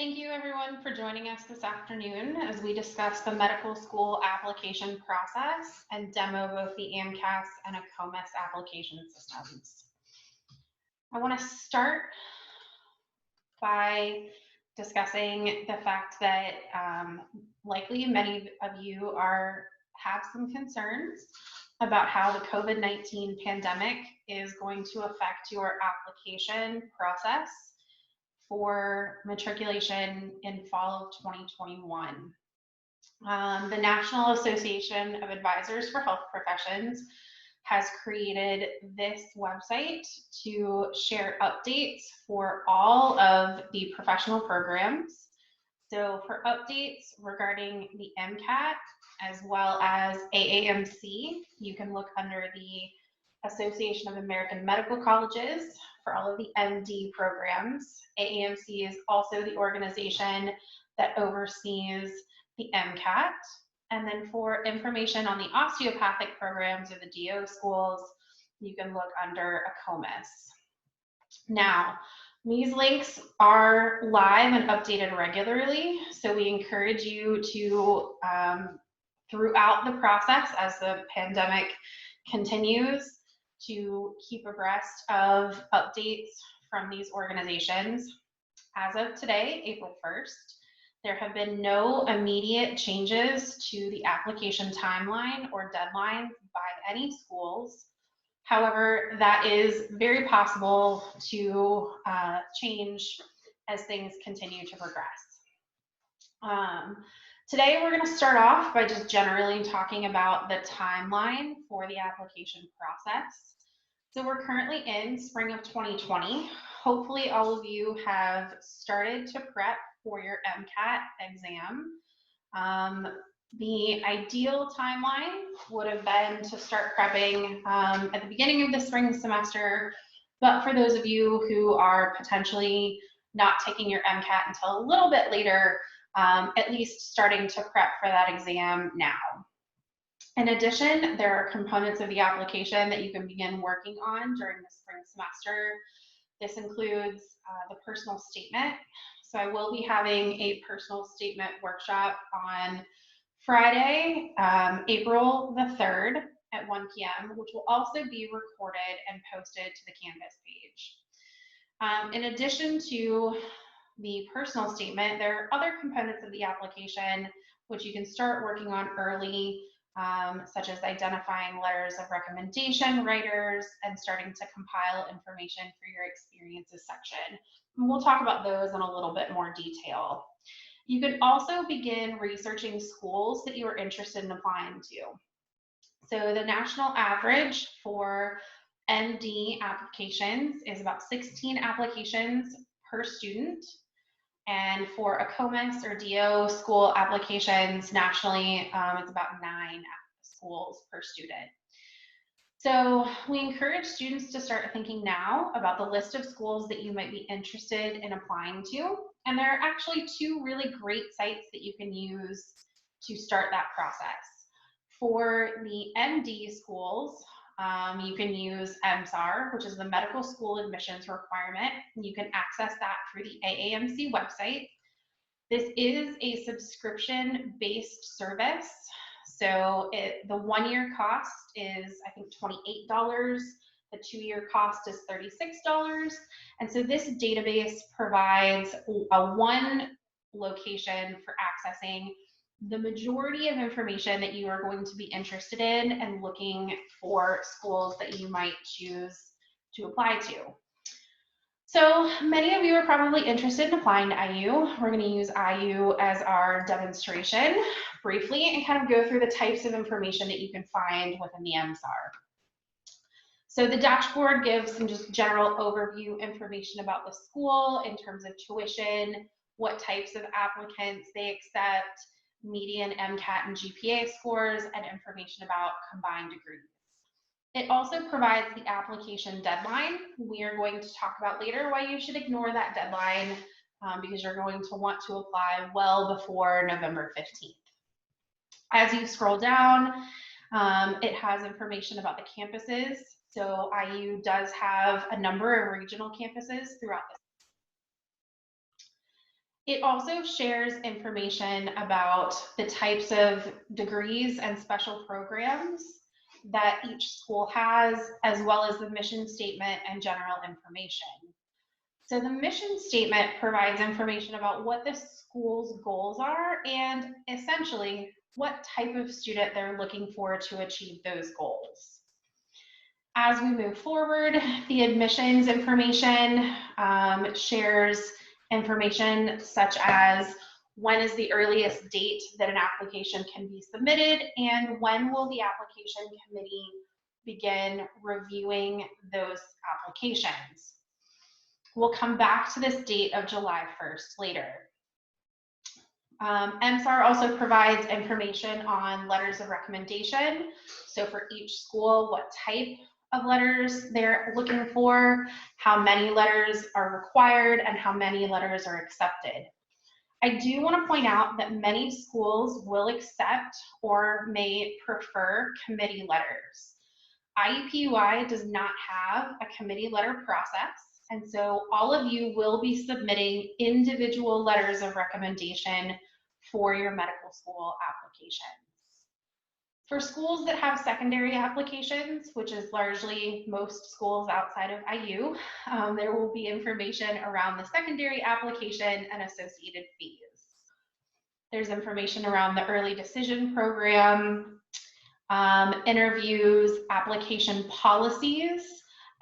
Thank you everyone for joining us this afternoon as we discuss the medical school application process and demo both the AMCAS and AACOMAS application systems. I want to start by discussing the fact that likely many of you have some concerns about how the COVID-19 pandemic is going to affect your application process for matriculation in fall of 2021. The National Association of Advisors for Health Professions has created this website to share updates for all of the professional programs. So for updates regarding the MCAT as well as AAMC, you can look under the Association of American Medical Colleges for all of the MD programs. AAMC is also the organization that oversees the MCAT. And then for information on the osteopathic programs or the DO schools, you can look under AACOMAS. Now, these links are live and updated regularly, so we encourage you to, throughout the process as the pandemic continues, to keep abreast of updates from these organizations. As of today, April 1st, there have been no immediate changes to the application timeline or deadlines by any schools. However, that is very possible to change as things continue to progress. Today, we're going to start off by just generally talking about the timeline for the application process. So we're currently in spring of 2020. Hopefully all of you have started to prep for your MCAT exam. The ideal timeline would have been to start prepping at the beginning of the spring semester, but for those of you who are potentially not taking your MCAT until a little bit later, at least starting to prep for that exam now. In addition, there are components of the application that you can begin working on during the spring semester. This includes the personal statement. So I will be having a personal statement workshop on Friday, April the 3rd at 1 p.m., which will also be recorded and posted to the Canvas page. In addition to the personal statement, there are other components of the application which you can start working on early, such as identifying letters of recommendation writers and starting to compile information for your experiences section. And we'll talk about those in a little bit more detail. You can also begin researching schools that you are interested in applying to. So the national average for MD applications is about 16 applications per student. And for AACOMAS or DO school applications nationally, it's about 9 schools per student. So we encourage students to start thinking now about the list of schools that you might be interested in applying to. And there are actually 2 really great sites that you can use to start that process. For the MD schools, you can use MSAR, which is the medical school admissions requirement. You can access that through the AAMC website. This is a subscription-based service. So the 1-year cost is, I think, $28. The 2-year cost is $36. And so this database provides one location for accessing the majority of information that you are going to be interested in and looking for schools that you might choose to apply to. So many of you are probably interested in applying to IU. We're going to use IU as our demonstration briefly and kind of go through the types of information that you can find within the MSAR. So the dashboard gives some just general overview information about the school in terms of tuition, what types of applicants they accept, median MCAT and GPA scores, and information about combined degrees. It also provides the application deadline. We are going to talk about later why you should ignore that deadline because you're going to want to apply well before November 15th. As you scroll down, it has information about the campuses. So IU does have a number of regional campuses throughout the It also shares information about the types of degrees and special programs that each school has, as well as the mission statement and general information. So the mission statement provides information about what the school's goals are and essentially what type of student they're looking for to achieve those goals. As we move forward, the admissions information shares information such as when is the earliest date that an application can be submitted and when will the application committee begin reviewing those applications. We'll come back to this date of July 1st later. MSAR also provides information on letters of recommendation. So for each school, what type of letters they're looking for, how many letters are required, and how many letters are accepted. I do want to point out that many schools will accept or may prefer committee letters. IUPUI does not have a committee letter process, and so all of you will be submitting individual letters of recommendation for your medical school applications. For schools that have secondary applications, which is largely most schools outside of IU, there will be information around the secondary application and associated fees. There's information around the early decision program, interviews, application policies,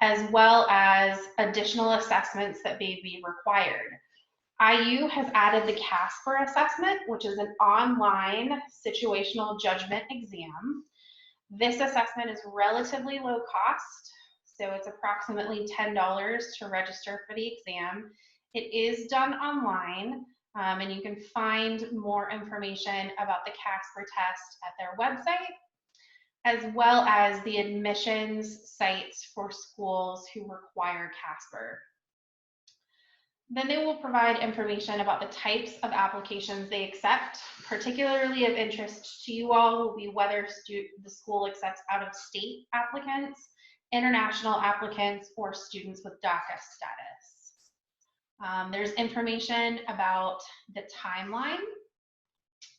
as well as additional assessments that may be required. IU has added the CASPER assessment, which is an online situational judgment exam. This assessment is relatively low cost, so it's approximately $10 to register for the exam. It is done online, and you can find more information about the CASPER test at their website, as well as the admissions sites for schools who require CASPER. Then they will provide information about the types of applications they accept. Particularly of interest to you all will be whether the school accepts out-of-state applicants, international applicants, or students with DACA status. There's information about the timeline,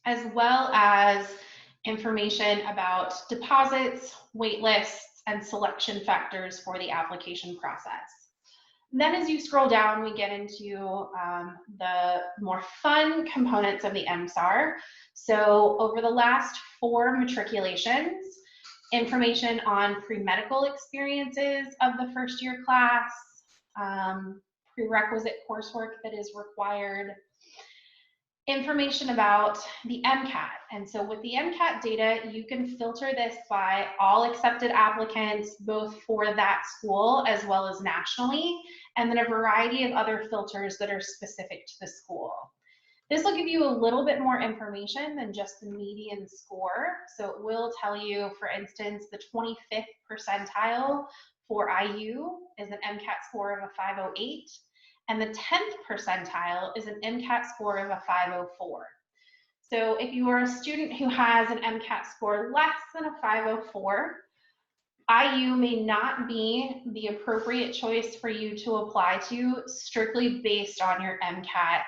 as well as information about deposits, wait lists, and selection factors for the application process. Then as you scroll down, we get into the more fun components of the MSAR. So over the last 4 matriculations, information on pre-medical experiences of the first year class, prerequisite coursework that is required, information about the MCAT. And so with the MCAT data, you can filter this by all accepted applicants, both for that school as well as nationally, and then a variety of other filters that are specific to the school. This will give you a little bit more information than just the median score. So it will tell you, for instance, the 25th percentile for IU is an MCAT score of a 508. And the 10th percentile is an MCAT score of a 504. So if you are a student who has an MCAT score less than a 504, IU may not be the appropriate choice for you to apply to strictly based on your MCAT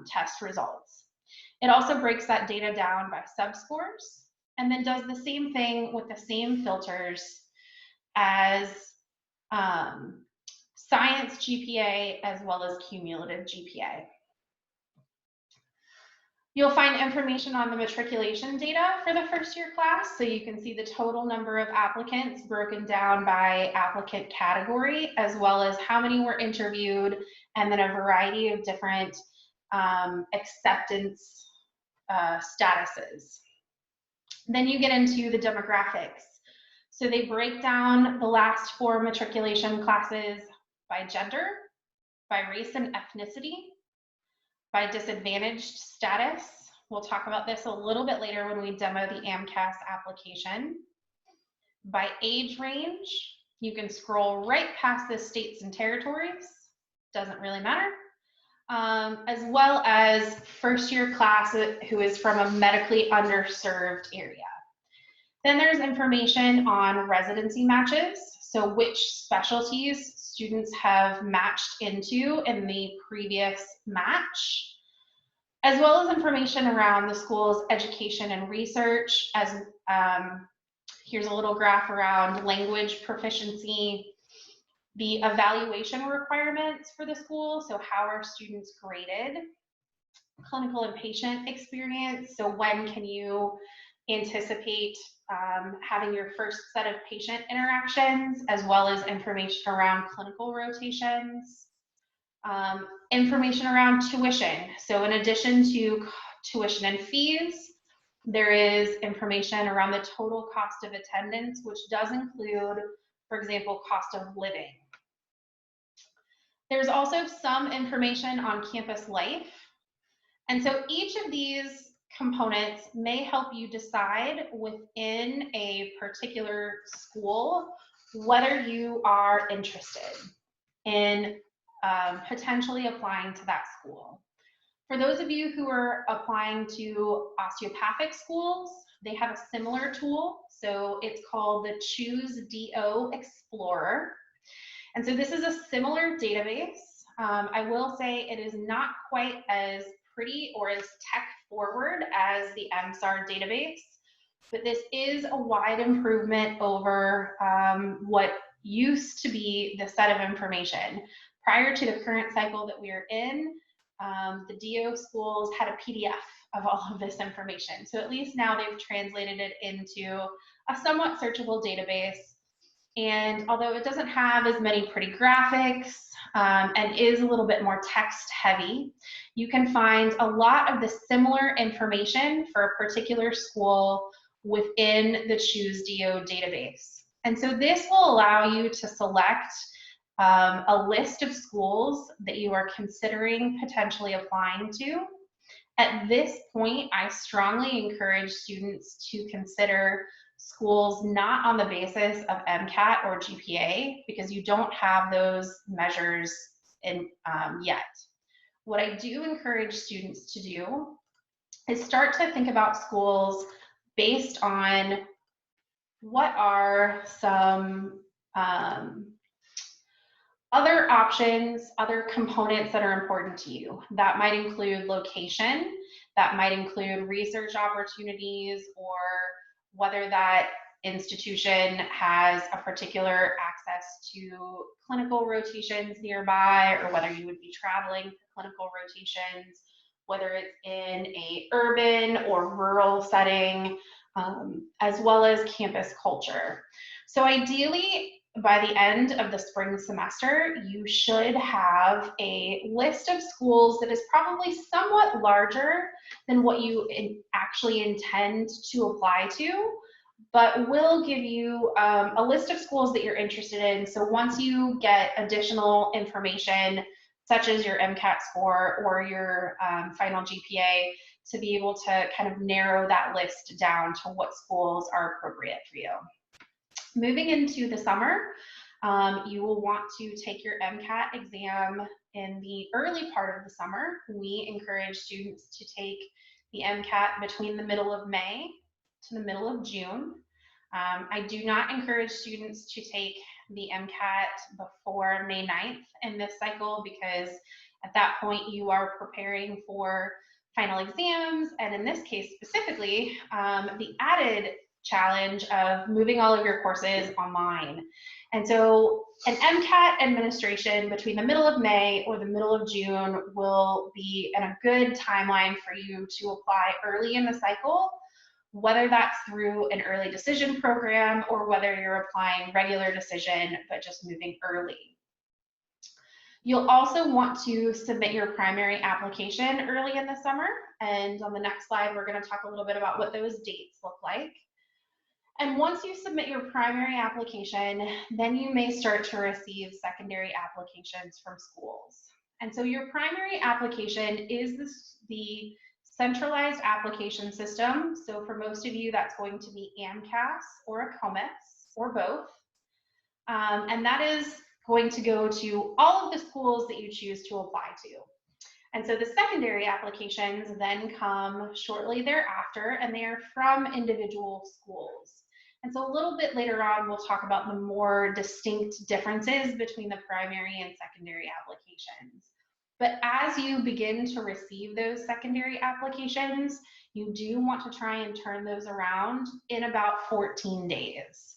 test results. It also breaks that data down by subscores and then does the same thing with the same filters as science GPA as well as cumulative GPA. You'll find information on the matriculation data for the first year class, so you can see the total number of applicants broken down by applicant category, as well as how many were interviewed, and then a variety of different acceptance statuses. Then you get into the demographics. So they break down the last 4 matriculation classes by gender, by race and ethnicity, by disadvantaged status. We'll talk about this a little bit later when we demo the AMCAS application. By age range, you can scroll right past the states and territories, doesn't really matter, as well as first year class who is from a medically underserved area. Then there's information on residency matches, so which specialties students have matched into in the previous match, as well as information around the school's education and research. As here's a little graph around language proficiency, the evaluation requirements for the school, so how are students graded, clinical and patient experience, so when can you anticipate having your first set of patient interactions, as well as information around clinical rotations, information around tuition. So in addition to tuition and fees, there is information around the total cost of attendance, which does include, for example, cost of living. There's also some information on campus life. And so each of these components may help you decide within a particular school whether you are interested in potentially applying to that school. For those of you who are applying to osteopathic schools, they have a similar tool. So it's called the Choose DO Explorer. And so this is a similar database. I will say it is not quite as pretty or as tech forward as the MSAR database, but this is a wide improvement over what used to be the set of information. Prior to the current cycle that we are in, the DO schools had a PDF of all of this information. So at least now they've translated it into a somewhat searchable database. And although it doesn't have as many pretty graphics and is a little bit more text heavy, you can find a lot of the similar information for a particular school within the Choose DO database. And so this will allow you to select a list of schools that you are considering potentially applying to. At this point, I strongly encourage students to consider schools not on the basis of MCAT or GPA, because you don't have those measures in, yet. What I do encourage students to do is start to think about schools based on what are some other options, other components that are important to you. That might include location, that might include research opportunities, or whether that institution has a particular access to clinical rotations nearby, or whether you would be traveling for clinical rotations, whether it's in a urban or rural setting, as well as campus culture. So ideally, by the end of the spring semester, you should have a list of schools that is probably somewhat larger than what you actually intend to apply to, but will give you a list of schools that you're interested in. So once you get additional information, such as your MCAT score or your final GPA, to be able to kind of narrow that list down to what schools are appropriate for you. Moving into the summer, you will want to take your MCAT exam in the early part of the summer. We encourage students to take the MCAT between the middle of May to the middle of June. I do not encourage students to take the MCAT before May 9th in this cycle, because at that point you are preparing for final exams, and in this case specifically, the added challenge of moving all of your courses online. And so an MCAT administration between the middle of May or the middle of June will be a good timeline for you to apply early in the cycle, whether that's through an early decision program or whether you're applying regular decision but just moving early. You'll also want to submit your primary application early in the summer, and on the next slide we're going to talk a little bit about what those dates look like. And once you submit your primary application, then you may start to receive secondary applications from schools. And so your primary application is the centralized application system. So for most of you, that's going to be AMCAS or AACOMAS or both. And that is going to go to all of the schools that you choose to apply to. And so the secondary applications then come shortly thereafter, and they are from individual schools. And so a little bit later on, we'll talk about the more distinct differences between the primary and secondary applications. But as you begin to receive those secondary applications, you do want to try and turn those around in about 14 days.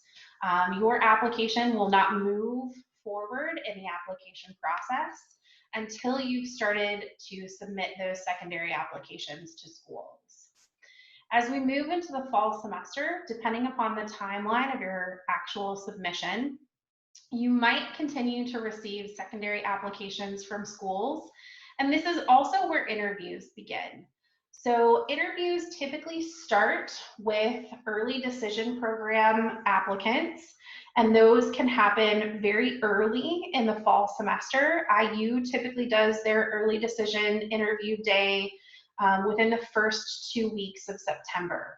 Your application will not move forward in the application process until you've started to submit those secondary applications to schools. As we move into the fall semester, depending upon the timeline of your actual submission, you might continue to receive secondary applications from schools, and this is also where interviews begin. So interviews typically start with early decision program applicants, and those can happen very early in the fall semester. IU typically does their early decision interview day within the first 2 weeks of September.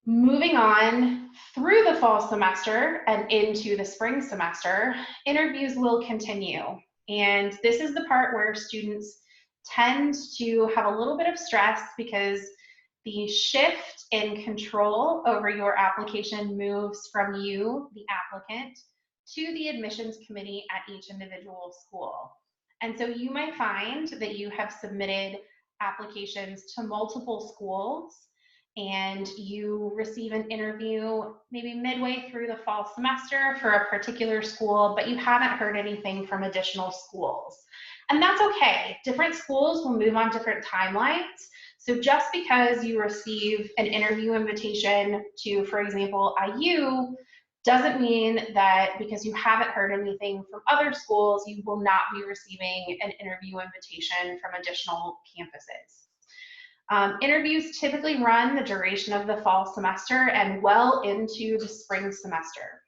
Moving on through the fall semester and into the spring semester, interviews will continue. And this is the part where students tend to have a little bit of stress because the shift in control over your application moves from you, the applicant, to the admissions committee at each individual school. And so you might find that you have submitted applications to multiple schools and you receive an interview maybe midway through the fall semester for a particular school, but you haven't heard anything from additional schools. And that's okay. Different schools will move on different timelines. So just because you receive an interview invitation to, for example, IU, doesn't mean that because you haven't heard anything from other schools, you will not be receiving an interview invitation from additional campuses. Interviews typically run the duration of the fall semester and well into the spring semester.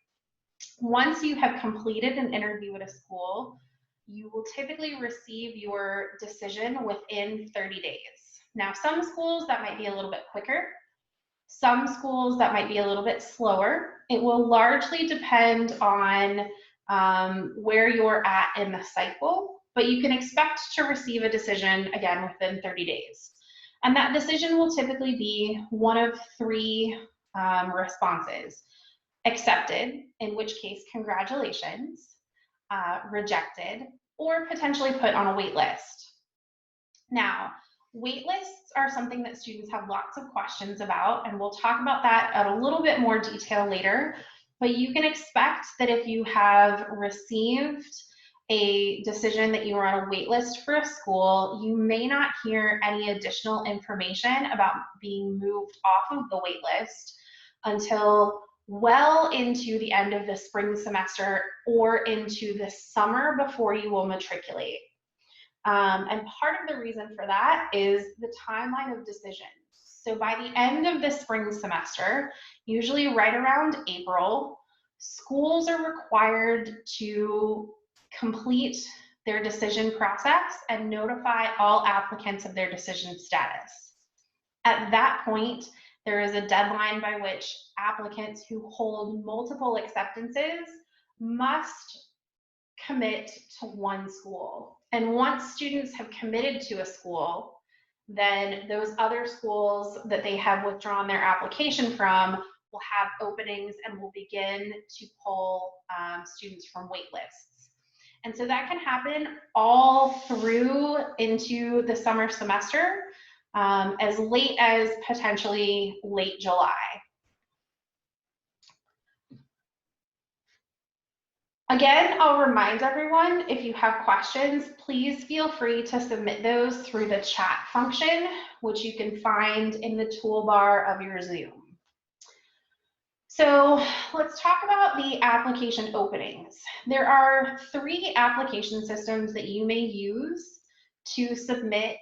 Once you have completed an interview at a school, you will typically receive your decision within 30 days. Now, some schools that might be a little bit quicker. Some schools that might be a little bit slower. It will largely depend on where you're at in the cycle, but you can expect to receive a decision again within 30 days. And that decision will typically be one of three responses. Accepted, in which case congratulations, rejected, or potentially put on a wait list. Now, wait lists are something that students have lots of questions about, and we'll talk about that at a little bit more detail later, but you can expect that if you have received a decision that you are on a wait list for a school, you may not hear any additional information about being moved off of the wait list until well into the end of the spring semester or into the summer before you will matriculate. And part of the reason for that is the timeline of decisions. So by the end of the spring semester, usually right around April, schools are required to complete their decision process and notify all applicants of their decision status. At that point, there is a deadline by which applicants who hold multiple acceptances must commit to one school. And once students have committed to a school, then those other schools that they have withdrawn their application from will have openings and will begin to pull students from wait lists. And so that can happen all through into the summer semester, as late as potentially late July. Again, I'll remind everyone, if you have questions, please feel free to submit those through the chat function, which you can find in the toolbar of your Zoom. So let's talk about the application openings. There are 3 application systems that you may use to submit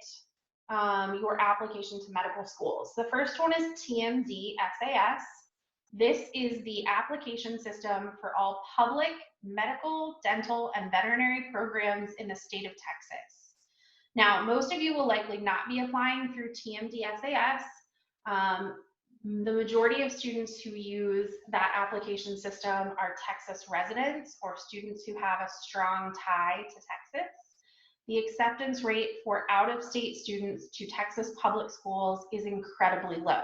your application to medical schools. The first one is TMD SAS. This is the application system for all public, medical, dental, and veterinary programs in the state of Texas. Now, most of you will likely not be applying through TMD SAS. The majority of students who use that application system are Texas residents or students who have a strong tie to Texas. The acceptance rate for out-of-state students to Texas public schools is incredibly low.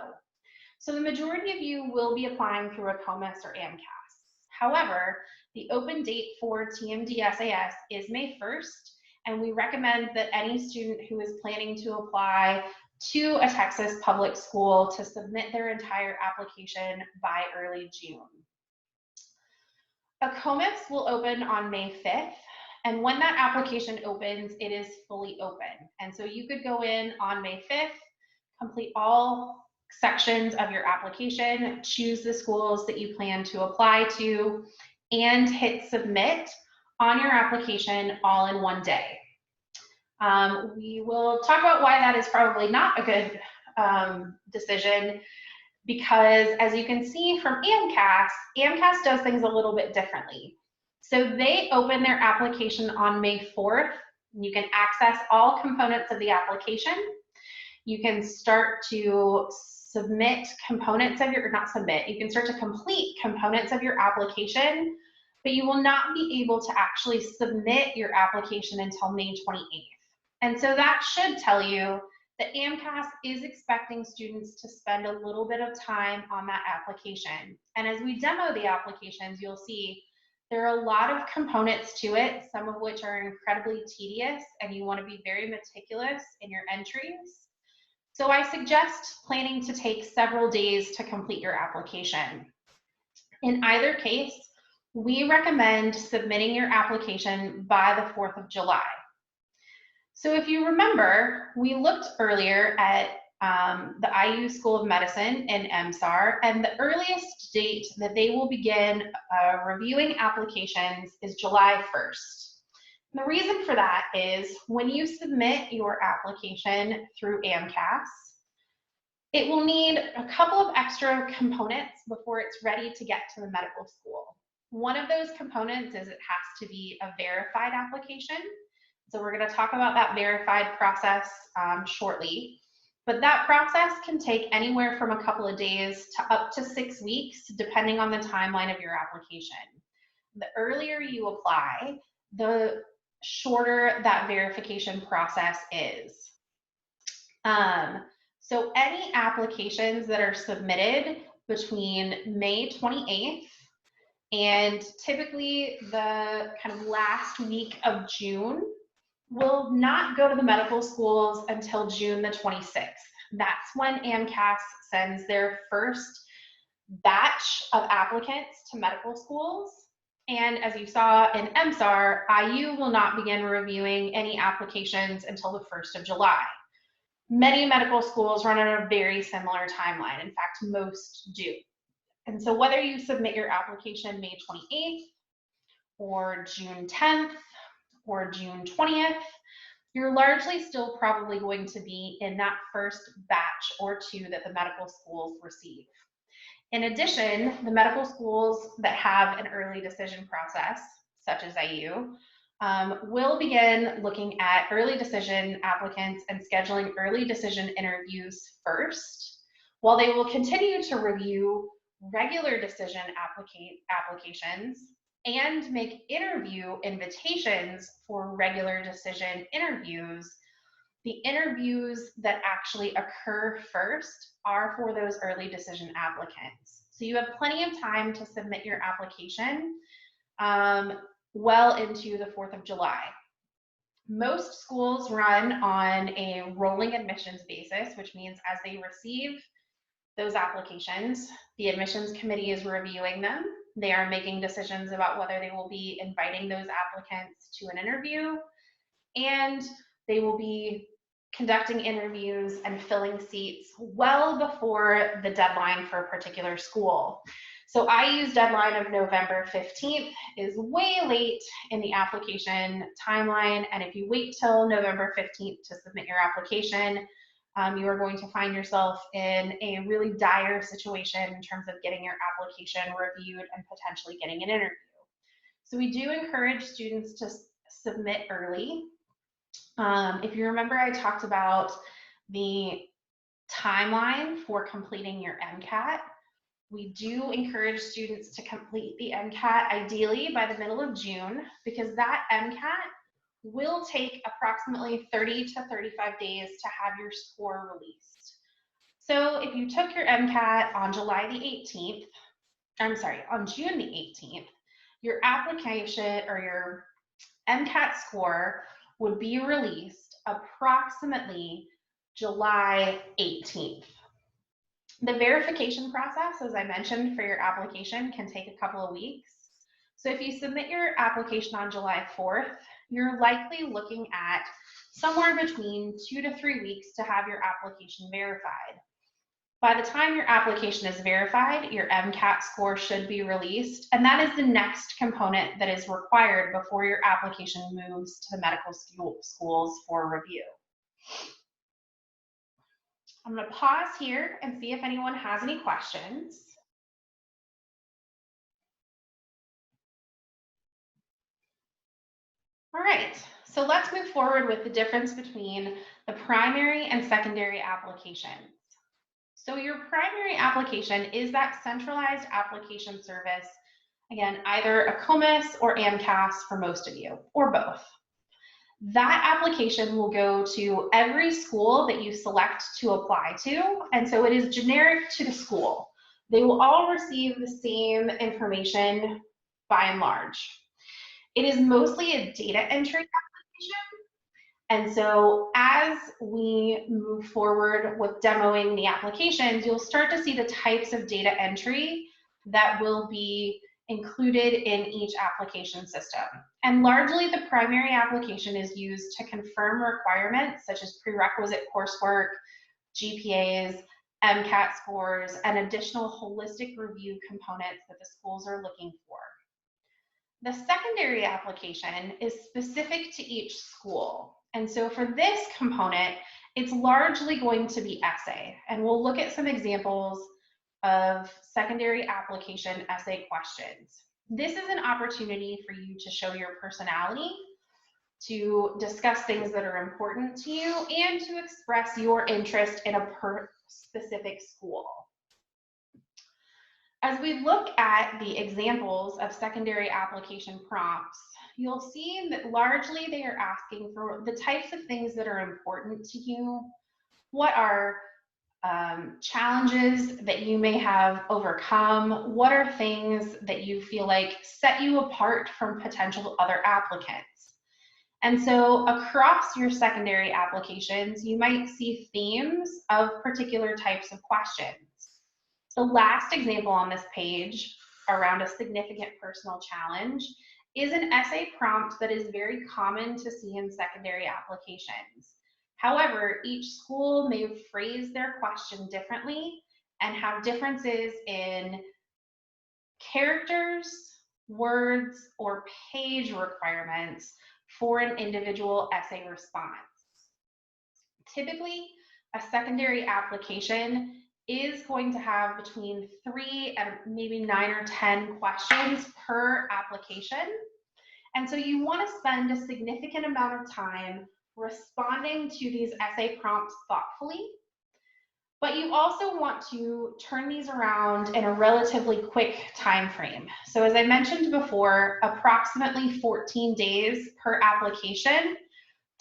So the majority of you will be applying through AACOMAS or AMCAS. However, the open date for TMDSAS is May 1st, and we recommend that any student who is planning to apply to a Texas public school to submit their entire application by early June. AACOMAS will open on May 5th, and when that application opens, it is fully open. And so you could go in on May 5th, complete all sections of your application, choose the schools that you plan to apply to, and hit submit on your application all in one day. We will talk about why that is probably not a good decision, because as you can see from AMCAS does things a little bit differently. So they open their application on May 4th. You can access all components of the application. You can start to submit components of your, or not submit, you can start to complete components of your application, but you will not be able to actually submit your application until May 28th. And so that should tell you that AMCAS is expecting students to spend a little bit of time on that application. And as we demo the applications, you'll see there are a lot of components to it, some of which are incredibly tedious, and you want to be very meticulous in your entries. So I suggest planning to take several days to complete your application. In either case, we recommend submitting your application by the 4th of July. So if you remember, we looked earlier at the IU School of Medicine and MSAR, and the earliest date that they will begin reviewing applications is July 1st. And the reason for that is when you submit your application through AMCAS, it will need a couple of extra components before it's ready to get to the medical school. One of those components is it has to be a verified application. So we're going to talk about that verified process shortly. But that process can take anywhere from a couple of days to up to 6 weeks, depending on the timeline of your application. The earlier you apply, the shorter that verification process is. So any applications that are submitted between May 28th and typically the kind of last week of June will not go to the medical schools until June the 26th. That's when AMCAS sends their first batch of applicants to medical schools. And as you saw in MSAR, IU will not begin reviewing any applications until the 1st of July. Many medical schools run on a very similar timeline. In fact, most do. And so whether you submit your application May 28th or June 10th or June 20th, you're largely still probably going to be in that first batch or two that the medical schools receive. In addition, the medical schools that have an early decision process, such as IU, will begin looking at early decision applicants and scheduling early decision interviews first, while they will continue to review regular decision applications and make interview invitations for regular decision interviews. The interviews that actually occur first are for those early decision applicants. So you have plenty of time to submit your application well into the 4th of July. Most schools run on a rolling admissions basis, which means as they receive those applications, the admissions committee is reviewing them. They are making decisions about whether they will be inviting those applicants to an interview, and they will be conducting interviews and filling seats well before the deadline for a particular school. So IU's deadline of November 15th is way late in the application timeline, and if you wait till November 15th to submit your application, you are going to find yourself in a really dire situation in terms of getting your application reviewed and potentially getting an interview. So we do encourage students to submit early. If you remember, I talked about the timeline for completing your MCAT. We do encourage students to complete the MCAT ideally by the middle of June, because that MCAT will take approximately 30 to 35 days to have your score released. So if you took your MCAT on on June the 18th, your application or your MCAT score would be released approximately July 18th. The verification process, as I mentioned, for your application can take a couple of weeks. So if you submit your application on July 4th, you're likely looking at somewhere between 2 to 3 weeks to have your application verified. By the time your application is verified, your MCAT score should be released, and that is the next component that is required before your application moves to the medical schools for review. I'm going to pause here and see if anyone has any questions. All right, so let's move forward with the difference between the primary and secondary applications. So your primary application is that centralized application service, again, either AACOMAS or AMCAS for most of you, or both. That application will go to every school that you select to apply to, and so it is generic to the school. They will all receive the same information by and large. It is mostly a data entry application. And so as we move forward with demoing the applications, you'll start to see the types of data entry that will be included in each application system. And largely the primary application is used to confirm requirements such as prerequisite coursework, GPAs, MCAT scores, and additional holistic review components that the schools are looking for. The secondary application is specific to each school. And so for this component, it's largely going to be essay. And we'll look at some examples of secondary application essay questions. This is an opportunity for you to show your personality, to discuss things that are important to you, and to express your interest in a specific school. As we look at the examples of secondary application prompts, you'll see that largely they are asking for the types of things that are important to you. What are challenges that you may have overcome? What are things that you feel like set you apart from potential other applicants? And so across your secondary applications, you might see themes of particular types of questions. The last example on this page around a significant personal challenge is an essay prompt that is very common to see in secondary applications. However, each school may phrase their question differently and have differences in characters, words, or page requirements for an individual essay response. Typically, a secondary application is going to have between 3 and maybe 9 or 10 questions per application. And so you want to spend a significant amount of time responding to these essay prompts thoughtfully, but you also want to turn these around in a relatively quick time frame. So as I mentioned before, approximately 14 days per application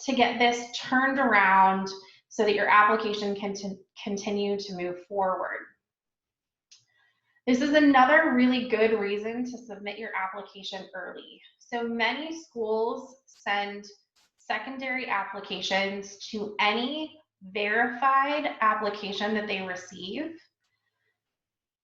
to get this turned around so that your application can continue to move forward. This is another really good reason to submit your application early. So many schools send secondary applications to any verified application that they receive.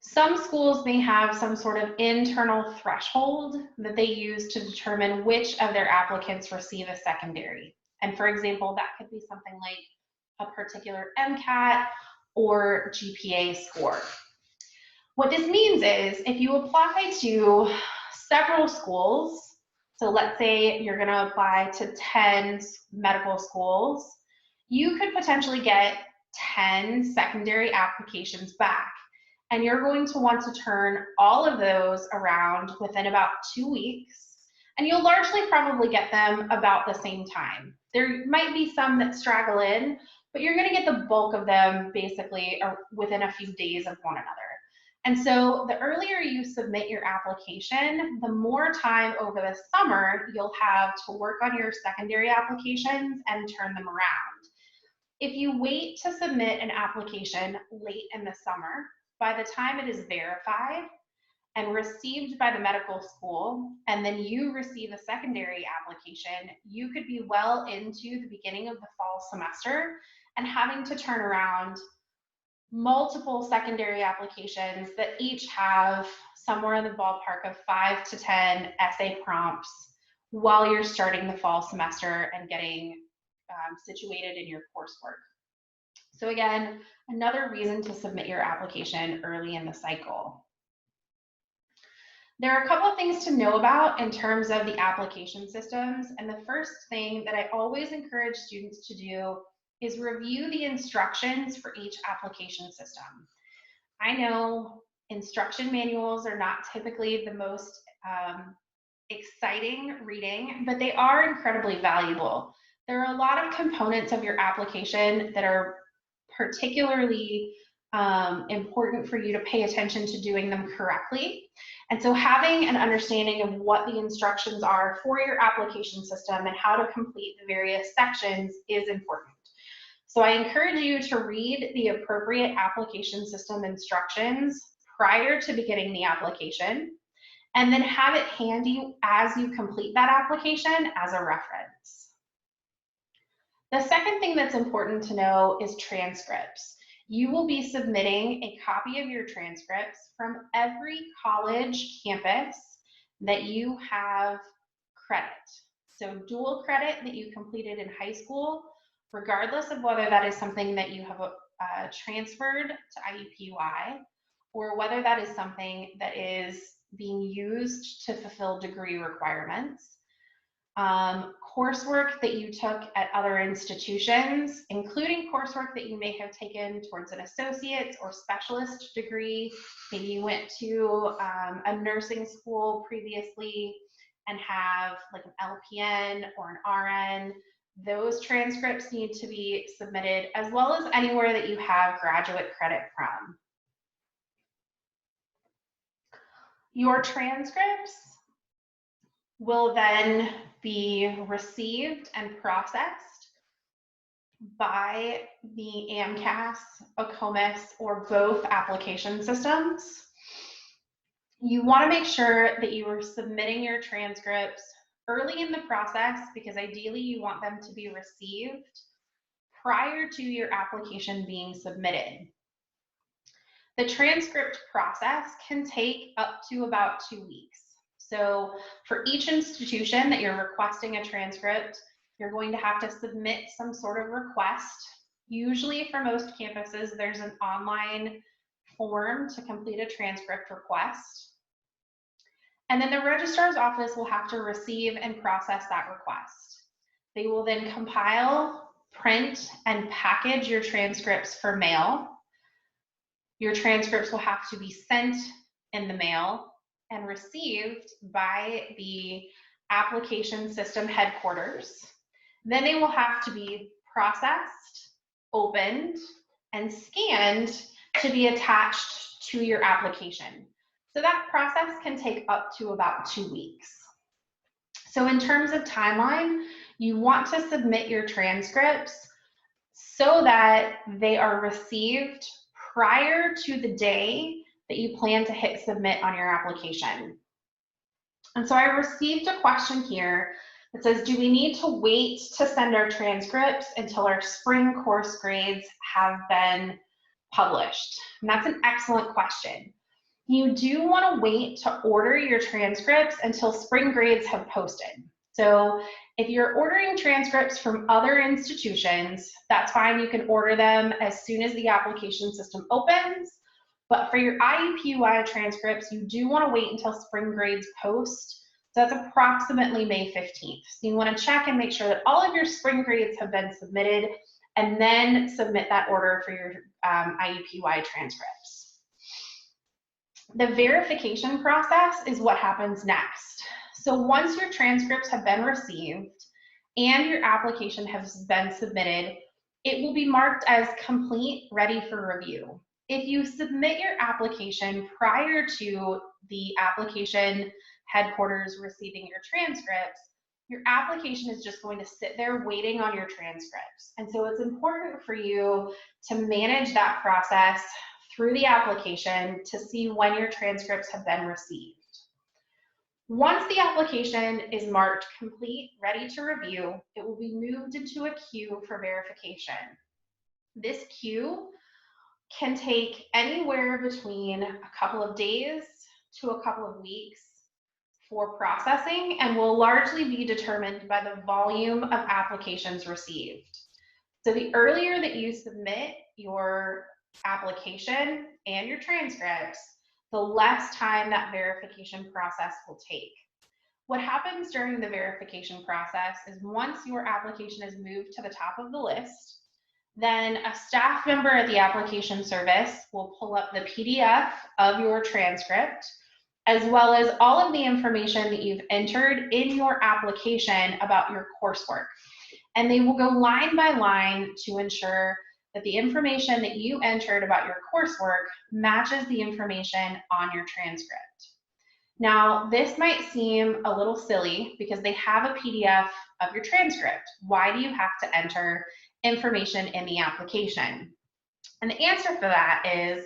Some schools may have some sort of internal threshold that they use to determine which of their applicants receive a secondary. And for example, that could be something like a particular MCAT or GPA score. What this means is if you apply to several schools, so let's say you're going to apply to 10 medical schools, you could potentially get 10 secondary applications back. And you're going to want to turn all of those around within about 2 weeks. And you'll largely probably get them about the same time. There might be some that straggle in, but you're going to get the bulk of them basically within a few days of one another. And so the earlier you submit your application, the more time over the summer you'll have to work on your secondary applications and turn them around. If you wait to submit an application late in the summer, by the time it is verified and received by the medical school, and then you receive a secondary application, you could be well into the beginning of the fall semester and having to turn around multiple secondary applications that each have somewhere in the ballpark of 5 to 10 essay prompts while you're starting the fall semester and getting situated in your coursework. So again, another reason to submit your application early in the cycle. There are a couple of things to know about in terms of the application systems, and the first thing that I always encourage students to do is review the instructions for each application system. I know instruction manuals are not typically the most exciting reading, but they are incredibly valuable. There are a lot of components of your application that are particularly important for you to pay attention to doing them correctly. And so having an understanding of what the instructions are for your application system and how to complete the various sections is important. So I encourage you to read the appropriate application system instructions prior to beginning the application, and then have it handy as you complete that application as a reference. The second thing that's important to know is transcripts. You will be submitting a copy of your transcripts from every college campus that you have credit. So dual credit that you completed in high school, regardless of whether that is something that you have transferred to IUPUI, or whether that is something that is being used to fulfill degree requirements. Coursework that you took at other institutions, including coursework that you may have taken towards an associate's or specialist degree. Maybe you went to a nursing school previously and have like an LPN or an RN. Those transcripts need to be submitted, as well as anywhere that you have graduate credit from. Your transcripts will then be received and processed by the AMCAS, AACOMAS, or both application systems. You want to make sure that you are submitting your transcripts early in the process, because ideally you want them to be received prior to your application being submitted. The transcript process can take up to about 2 weeks. So for each institution that you're requesting a transcript, you're going to have to submit some sort of request. Usually for most campuses, there's an online form to complete a transcript request. And then the registrar's office will have to receive and process that request. They will then compile, print, and package your transcripts for mail. Your transcripts will have to be sent in the mail and received by the application system headquarters. Then they will have to be processed, opened, and scanned to be attached to your application. So that process can take up to about 2 weeks. So in terms of timeline, you want to submit your transcripts so that they are received prior to the day that you plan to hit submit on your application. And so I received a question here that says, do we need to wait to send our transcripts until our spring course grades have been published? And that's an excellent question. You do want to wait to order your transcripts until spring grades have posted. So if you're ordering transcripts from other institutions, that's fine. You can order them as soon as the application system opens. But for your IUPUI transcripts, you do want to wait until spring grades post. So that's approximately May 15th. So you want to check and make sure that all of your spring grades have been submitted, and then submit that order for your IUPUI transcripts. The verification process is what happens next. So once your transcripts have been received and your application has been submitted, it will be marked as complete, ready for review. If you submit your application prior to the application headquarters receiving your transcripts, your application is just going to sit there waiting on your transcripts. And so it's important for you to manage that process through the application to see when your transcripts have been received. Once the application is marked complete, ready to review, it will be moved into a queue for verification. This queue can take anywhere between a couple of days to a couple of weeks for processing and will largely be determined by the volume of applications received. So the earlier that you submit your application and your transcripts, the less time that verification process will take. What happens during the verification process is once your application is moved to the top of the list, then a staff member at the application service will pull up the PDF of your transcript, as well as all of the information that you've entered in your application about your coursework. And they will go line by line to ensure that the information that you entered about your coursework matches the information on your transcript. Now, this might seem a little silly because they have a PDF of your transcript. Why do you have to enter information in the application? And the answer for that is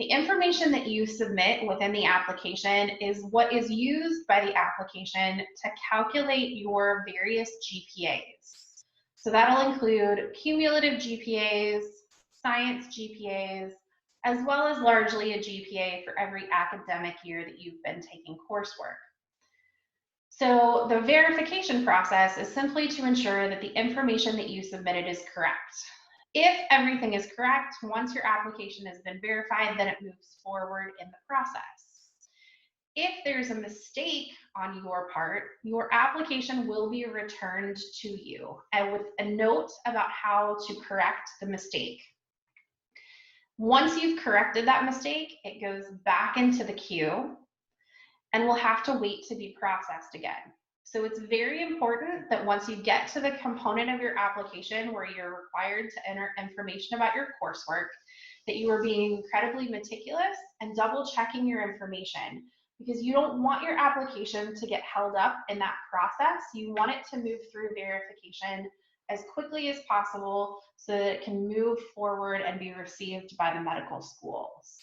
the information that you submit within the application is what is used by the application to calculate your various GPAs. So that'll include cumulative GPAs, science GPAs, as well as largely a GPA for every academic year that you've been taking coursework. So the verification process is simply to ensure that the information that you submitted is correct. If everything is correct, once your application has been verified, then it moves forward in the process. If there's a mistake on your part, your application will be returned to you and with a note about how to correct the mistake. Once you've corrected that mistake, it goes back into the queue and will have to wait to be processed again. So it's very important that once you get to the component of your application where you're required to enter information about your coursework, that you are being incredibly meticulous and double checking your information, because you don't want your application to get held up in that process. You want it to move through verification as quickly as possible so that it can move forward and be received by the medical schools.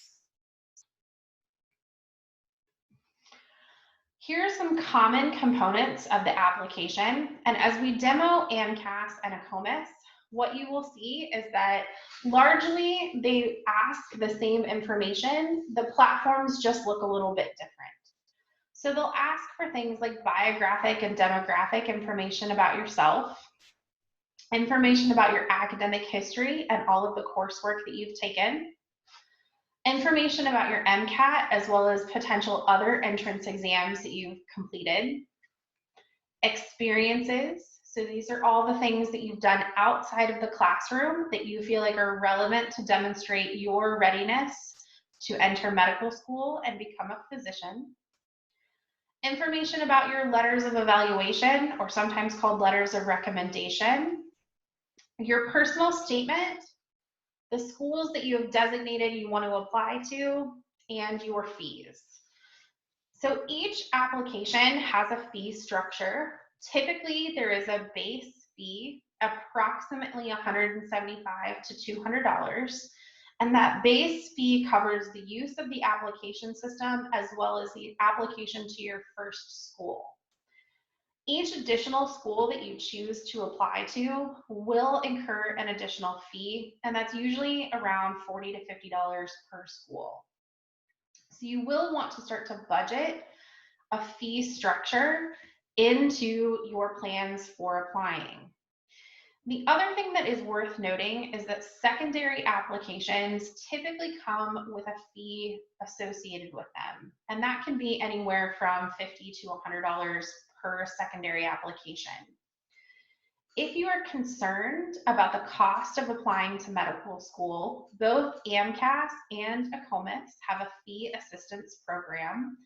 Here are some common components of the application, and as we demo AMCAS and AACOMAS, what you will see is that largely they ask the same information, the platforms just look a little bit different. So they'll ask for things like biographic and demographic information about yourself, information about your academic history and all of the coursework that you've taken, information about your MCAT as well as potential other entrance exams that you've completed, experiences. So these are all the things that you've done outside of the classroom that you feel like are relevant to demonstrate your readiness to enter medical school and become a physician. Information about your letters of evaluation, or sometimes called letters of recommendation, your personal statement, the schools that you have designated you want to apply to, and your fees. So each application has a fee structure. Typically, there is a base fee, approximately $175 to $200, and that base fee covers the use of the application system as well as the application to your first school. Each additional school that you choose to apply to will incur an additional fee, and that's usually around $40 to $50 per school. So you will want to start to budget a fee structure into your plans for applying. The other thing that is worth noting is that secondary applications typically come with a fee associated with them, and that can be anywhere from $50 to $100 per secondary application. If you are concerned about the cost of applying to medical school, both AMCAS and AACOMAS have a fee assistance program.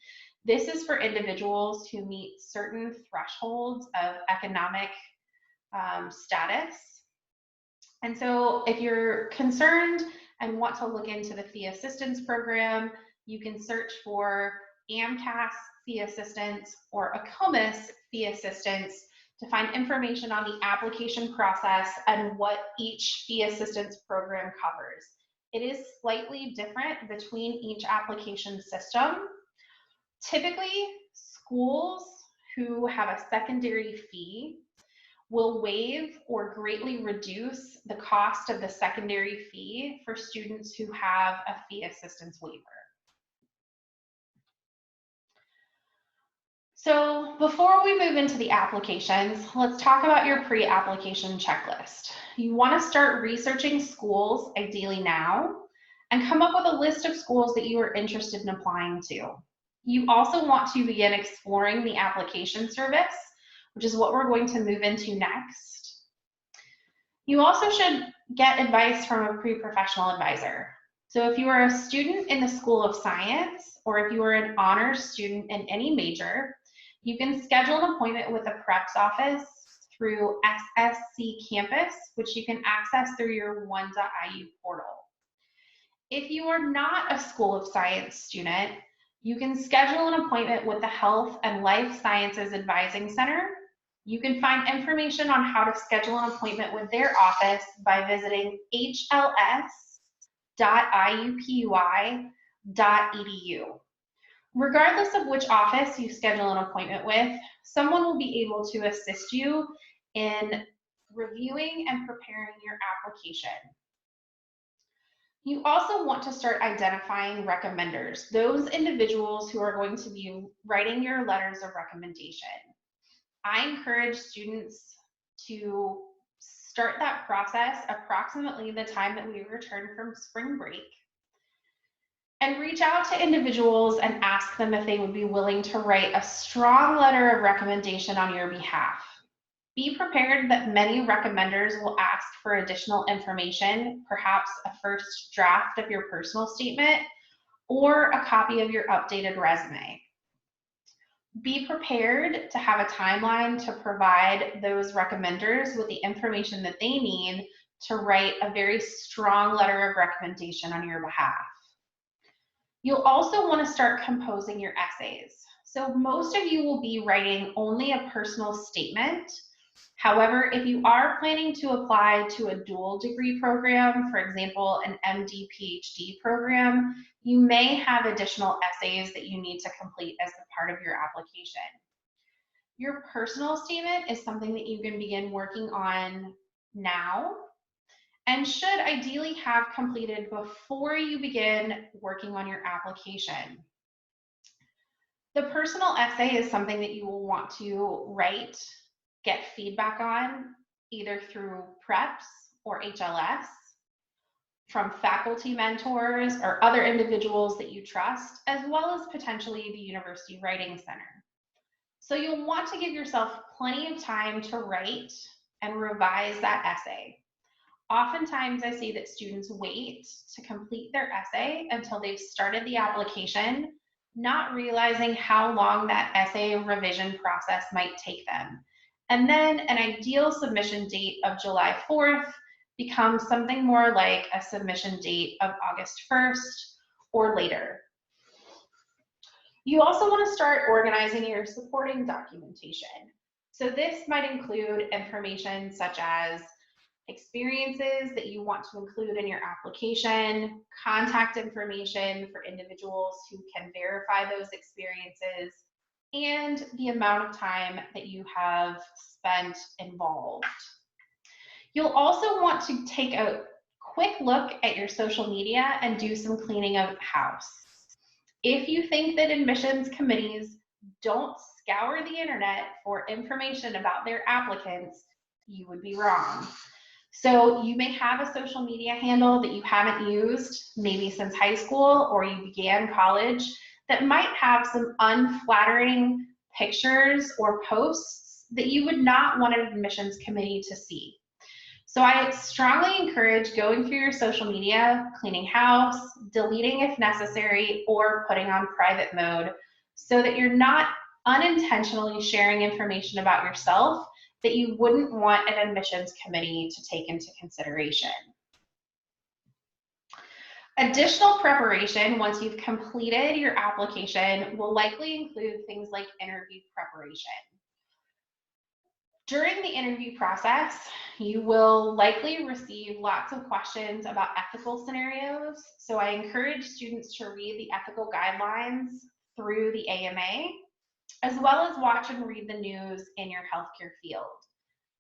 This is for individuals who meet certain thresholds of economic status. And so if you're concerned and want to look into the fee assistance program, you can search for AMCAS fee assistance or AACOMAS fee assistance to find information on the application process and what each fee assistance program covers. It is slightly different between each application system. Typically, schools who have a secondary fee will waive or greatly reduce the cost of the secondary fee for students who have a fee assistance waiver. So before we move into the applications, let's talk about your pre-application checklist. You want to start researching schools, ideally now, and come up with a list of schools that you are interested in applying to. You also want to begin exploring the application service, which is what we're going to move into next. You also should get advice from a pre-professional advisor. So if you are a student in the School of Science, or if you are an honors student in any major, you can schedule an appointment with the PREP's office through SSC Campus, which you can access through your one.iu portal. If you are not a School of Science student, you can schedule an appointment with the Health and Life Sciences Advising Center. You can find information on how to schedule an appointment with their office by visiting hls.iupui.edu. Regardless of which office you schedule an appointment with, someone will be able to assist you in reviewing and preparing your application. You also want to start identifying recommenders, those individuals who are going to be writing your letters of recommendation. I encourage students to start that process approximately the time that we return from spring break, and reach out to individuals and ask them if they would be willing to write a strong letter of recommendation on your behalf. Be prepared that many recommenders will ask for additional information, perhaps a first draft of your personal statement or a copy of your updated resume. Be prepared to have a timeline to provide those recommenders with the information that they need to write a very strong letter of recommendation on your behalf. You'll also want to start composing your essays. So most of you will be writing only a personal statement. However, if you are planning to apply to a dual degree program, for example, an MD PhD program, you may have additional essays that you need to complete as a part of your application. Your personal statement is something that you can begin working on now and should ideally have completed before you begin working on your application. The personal essay is something that you will want to write, get feedback on, either through PREPs or HLS, from faculty mentors or other individuals that you trust, as well as potentially the University Writing Center. So you'll want to give yourself plenty of time to write and revise that essay. Oftentimes I see that students wait to complete their essay until they've started the application, not realizing how long that essay revision process might take them. And then an ideal submission date of July 4th becomes something more like a submission date of August 1st or later. You also want to start organizing your supporting documentation. So this might include information such as experiences that you want to include in your application, contact information for individuals who can verify those experiences, and the amount of time that you have spent involved. You'll also want to take a quick look at your social media and do some cleaning of house. If you think that admissions committees don't scour the internet for information about their applicants, you would be wrong. So you may have a social media handle that you haven't used maybe since high school or you began college that might have some unflattering pictures or posts that you would not want an admissions committee to see. So I strongly encourage going through your social media, cleaning house, deleting if necessary, or putting on private mode so that you're not unintentionally sharing information about yourself that you wouldn't want an admissions committee to take into consideration. Additional preparation once you've completed your application will likely include things like interview preparation. During the interview process, you will likely receive lots of questions about ethical scenarios. So I encourage students to read the ethical guidelines through the AMA, as well as watch and read the news in your healthcare field.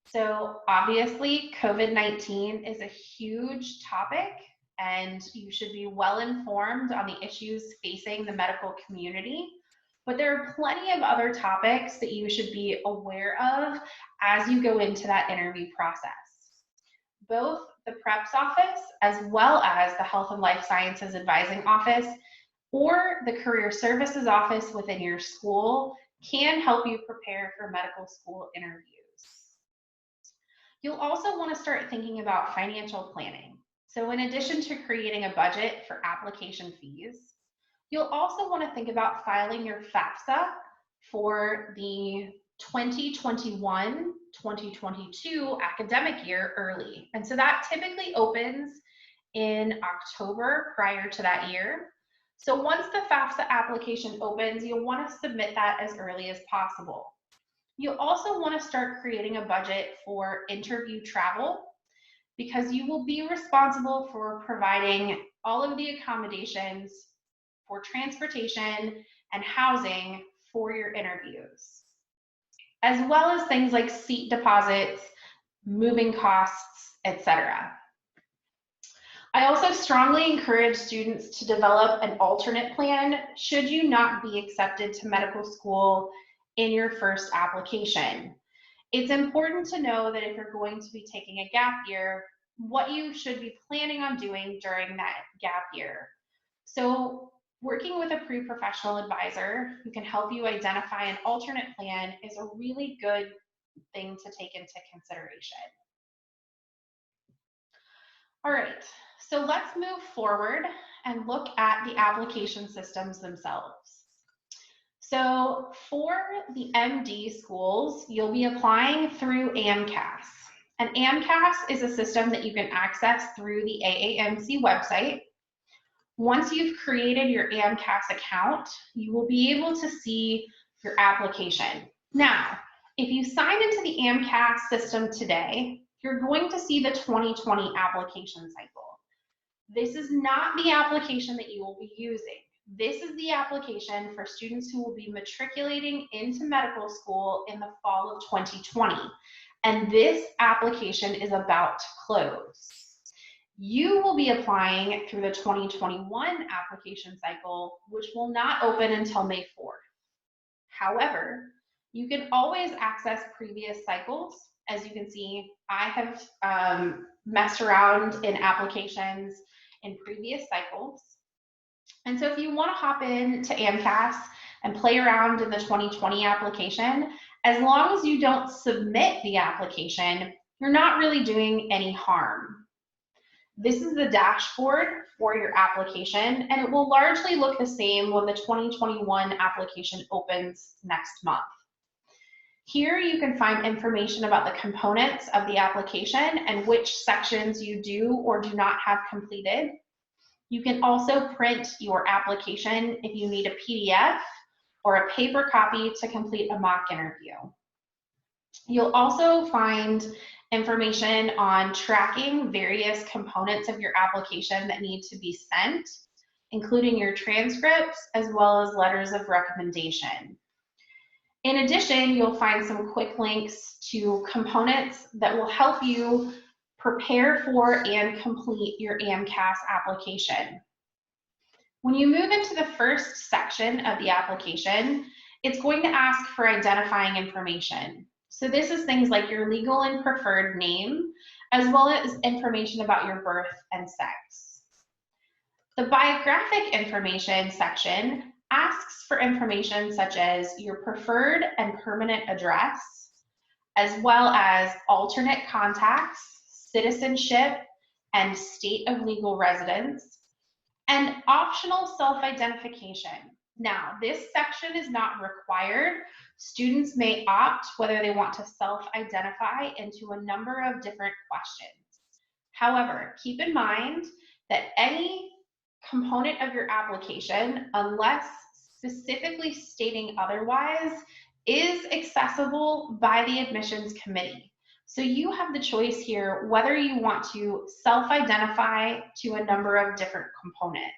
So obviously, COVID-19 is a huge topic, and you should be well informed on the issues facing the medical community. But there are plenty of other topics that you should be aware of as you go into that interview process. Both the PREPS office, as well as the Health and Life Sciences Advising Office, or the Career Services Office within your school, can help you prepare for medical school interviews. You'll also want to start thinking about financial planning. So in addition to creating a budget for application fees, you'll also want to think about filing your FAFSA for the 2021-2022 academic year early. And so that typically opens in October prior to that year. So once the FAFSA application opens, you'll want to submit that as early as possible. You'll also want to start creating a budget for interview travel, because you will be responsible for providing all of the accommodations for transportation and housing for your interviews, as well as things like seat deposits, moving costs, etc. I also strongly encourage students to develop an alternate plan should you not be accepted to medical school in your first application. It's important to know that if you're going to be taking a gap year, what you should be planning on doing during that gap year. So working with a pre-professional advisor who can help you identify an alternate plan is a really good thing to take into consideration. All right, so let's move forward and look at the application systems themselves. So for the MD schools, you'll be applying through AMCAS. And AMCAS is a system that you can access through the AAMC website. Once you've created your AMCAS account, you will be able to see your application. Now, if you sign into the AMCAS system today, you're going to see the 2020 application cycle. This is not the application that you will be using. This is the application for students who will be matriculating into medical school in the fall of 2020. And this application is about to close. You will be applying through the 2021 application cycle, which will not open until May 4th. However, you can always access previous cycles. As you can see, I have messed around in applications in previous cycles. And so if you want to hop into AMCAS and play around in the 2020 application, as long as you don't submit the application, you're not really doing any harm. This is the dashboard for your application, and it will largely look the same when the 2021 application opens next month. Here you can find information about the components of the application and which sections you do or do not have completed. You can also print your application if you need a PDF or a paper copy to complete a mock interview. You'll also find information on tracking various components of your application that need to be sent, including your transcripts as well as letters of recommendation. In addition, you'll find some quick links to components that will help you prepare for and complete your AMCAS application. When you move into the first section of the application, it's going to ask for identifying information. So this is things like your legal and preferred name, as well as information about your birth and sex. The biographic information section asks for information such as your preferred and permanent address, as well as alternate contacts, citizenship, and state of legal residence, and optional self-identification. Now, this section is not required. Students may opt whether they want to self-identify into a number of different questions. However, keep in mind that any component of your application, unless specifically stating otherwise, is accessible by the admissions committee. So you have the choice here whether you want to self-identify to a number of different components.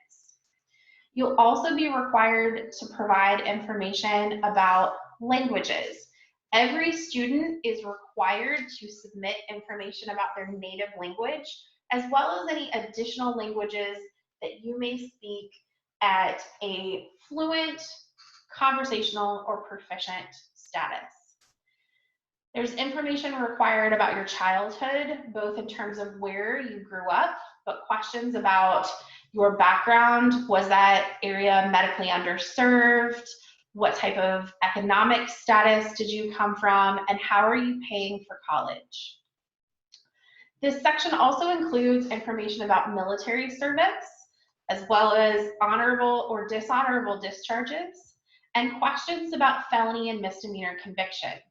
You'll also be required to provide information about languages. Every student is required to submit information about their native language, as well as any additional languages that you may speak at a fluent, conversational, or proficient status. There's information required about your childhood, both in terms of where you grew up, but questions about your background. Was that area medically underserved? What type of economic status did you come from? And how are you paying for college? This section also includes information about military service, as well as honorable or dishonorable discharges, and questions about felony and misdemeanor convictions.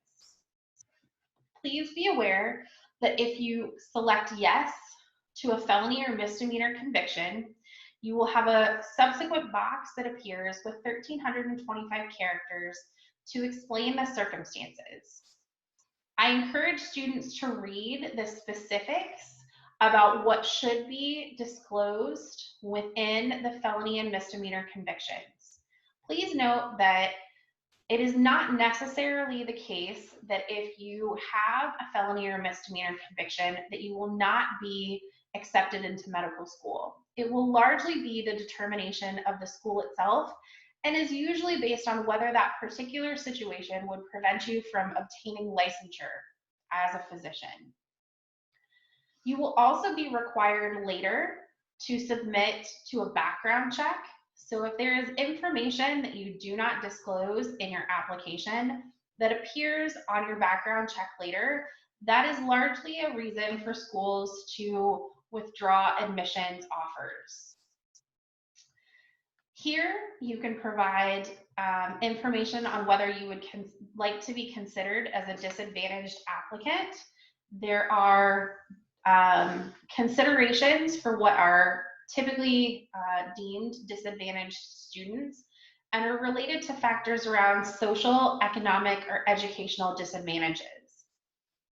Please be aware that if you select yes to a felony or misdemeanor conviction, you will have a subsequent box that appears with 1,325 characters to explain the circumstances. I encourage students to read the specifics about what should be disclosed within the felony and misdemeanor convictions. Please note that it is not necessarily the case that if you have a felony or misdemeanor conviction that you will not be accepted into medical school. It will largely be the determination of the school itself and is usually based on whether that particular situation would prevent you from obtaining licensure as a physician. You will also be required later to submit to a background check. So if there is information that you do not disclose in your application that appears on your background check later, that is largely a reason for schools to withdraw admissions offers. Here, you can provide information on whether you would like to be considered as a disadvantaged applicant. There are considerations for what are typically deemed disadvantaged students and are related to factors around social, economic, or educational disadvantages.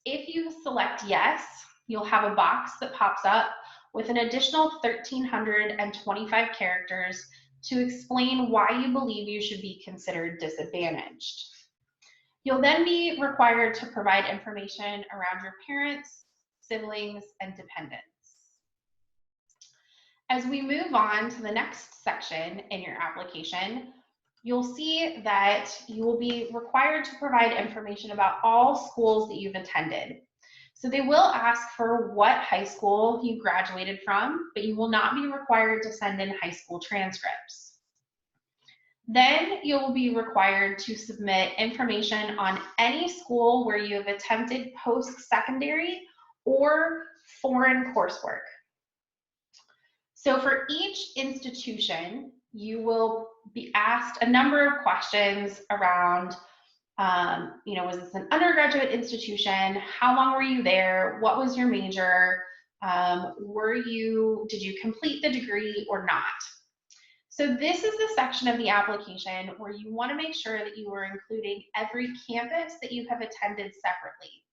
If you select yes, you'll have a box that pops up with an additional 1,325 characters to explain why you believe you should be considered disadvantaged. You'll then be required to provide information around your parents, siblings, and dependents. As we move on to the next section in your application, you'll see that you will be required to provide information about all schools that you've attended. So they will ask for what high school you graduated from, but you will not be required to send in high school transcripts. Then you'll be required to submit information on any school where you have attempted post-secondary or foreign coursework. So for each institution, you will be asked a number of questions around, was this an undergraduate institution? How long were you there? What was your major? Did you complete the degree or not? So this is the section of the application where you want to make sure that you are including every campus that you have attended separately.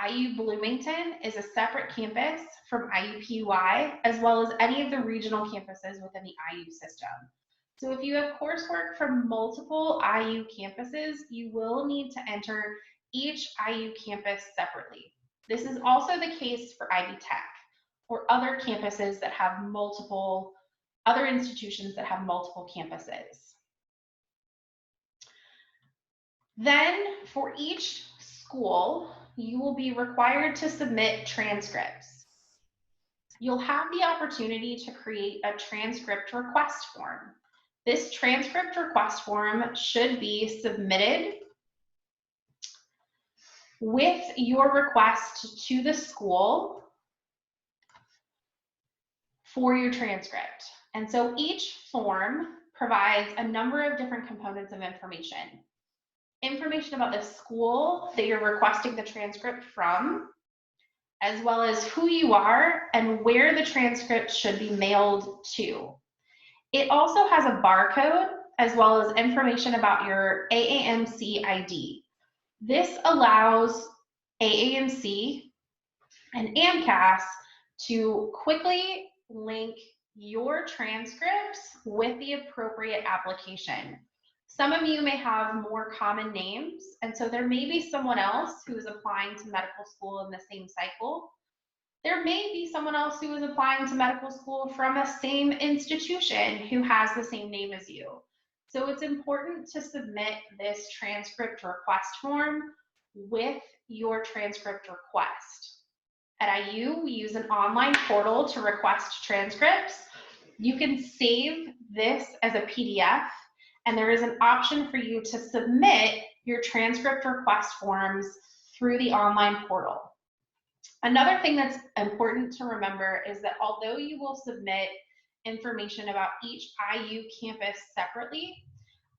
IU Bloomington is a separate campus from IUPUI, as well as any of the regional campuses within the IU system. So if you have coursework from multiple IU campuses, you will need to enter each IU campus separately. This is also the case for Ivy Tech or other campuses that have other institutions that have multiple campuses. Then for each school, you will be required to submit transcripts. You'll have the opportunity to create a transcript request form. This transcript request form should be submitted with your request to the school for your transcript. And so each form provides a number of different components of information. Information about the school that you're requesting the transcript from, as well as who you are and where the transcript should be mailed to. It also has a barcode as well as information about your AAMC ID. This allows AAMC and AMCAS to quickly link your transcripts with the appropriate application. Some of you may have more common names, and so there may be someone else who is applying to medical school in the same cycle. There may be someone else who is applying to medical school from a same institution who has the same name as you. So it's important to submit this transcript request form with your transcript request. At IU, we use an online portal to request transcripts. You can save this as a PDF, and there is an option for you to submit your transcript request forms through the online portal. Another thing that's important to remember is that although you will submit information about each IU campus separately,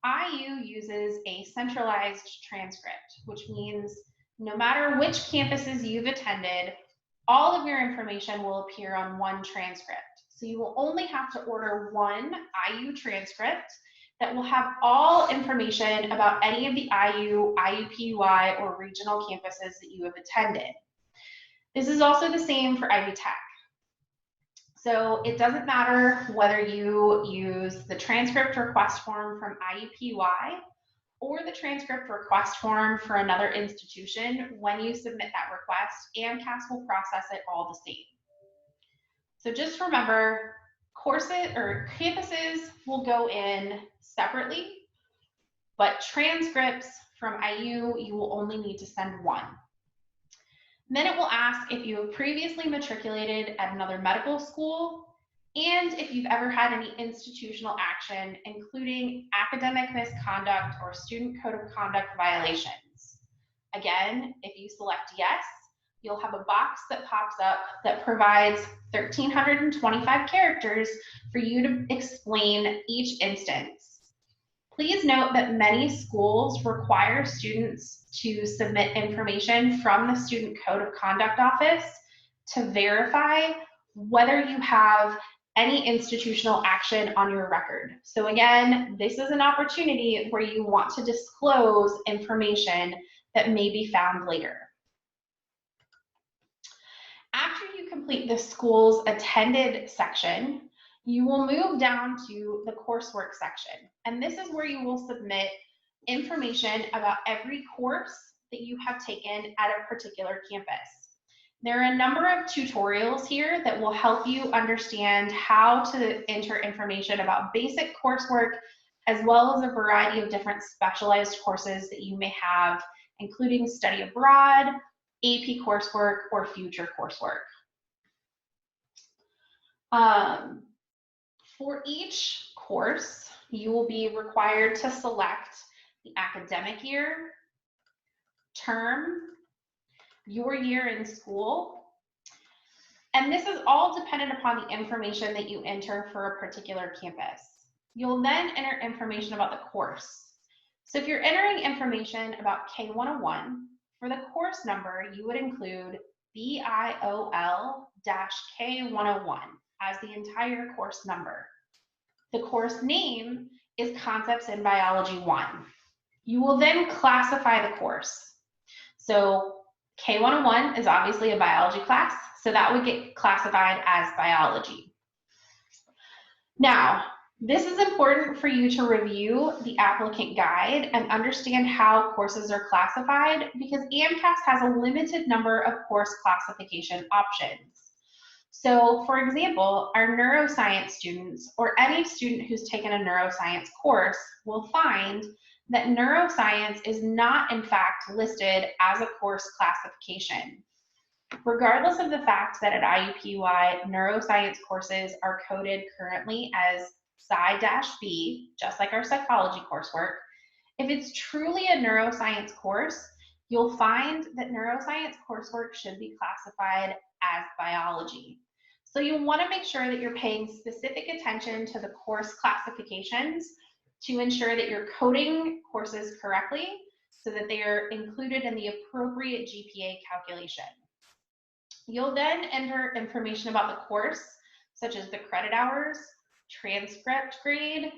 IU uses a centralized transcript, which means no matter which campuses you've attended, all of your information will appear on one transcript. So you will only have to order one IU transcript that will have all information about any of the IU, IUPUI, or regional campuses that you have attended. This is also the same for Ivy Tech. So it doesn't matter whether you use the transcript request form from IUPUI or the transcript request form for another institution. When you submit that request, AMCAS will process it all the same. So just remember, courses or campuses will go in separately, but transcripts from IU, you will only need to send one. Then it will ask if you have previously matriculated at another medical school and if you've ever had any institutional action, including academic misconduct or student code of conduct violations. Again, if you select yes, you'll have a box that pops up that provides 1,325 characters for you to explain each instance. Please note that many schools require students to submit information from the Student Code of Conduct Office to verify whether you have any institutional action on your record. So again, this is an opportunity where you want to disclose information that may be found later. After you complete the school's attended section, you will move down to the coursework section. And this is where you will submit information about every course that you have taken at a particular campus. There are a number of tutorials here that will help you understand how to enter information about basic coursework, as well as a variety of different specialized courses that you may have, including study abroad, AP coursework, or future coursework. For each course, you will be required to select the academic year, term, your year in school, and this is all dependent upon the information that you enter for a particular campus. You'll then enter information about the course. So if you're entering information about K101, for the course number, you would include BIOL-K101 as the entire course number. The course name is Concepts in Biology 1. You will then classify the course. So K101 is obviously a biology class, so that would get classified as biology. Now, this is important for you to review the applicant guide and understand how courses are classified, because AMCAS has a limited number of course classification options. So for example, our neuroscience students, or any student who's taken a neuroscience course, will find that neuroscience is not in fact listed as a course classification. Regardless of the fact that at IUPUI, neuroscience courses are coded currently as Sci-B, just like our psychology coursework, if it's truly a neuroscience course, you'll find that neuroscience coursework should be classified as biology. So you'll want to make sure that you're paying specific attention to the course classifications to ensure that you're coding courses correctly so that they are included in the appropriate GPA calculation. You'll then enter information about the course, such as the credit hours, transcript grade,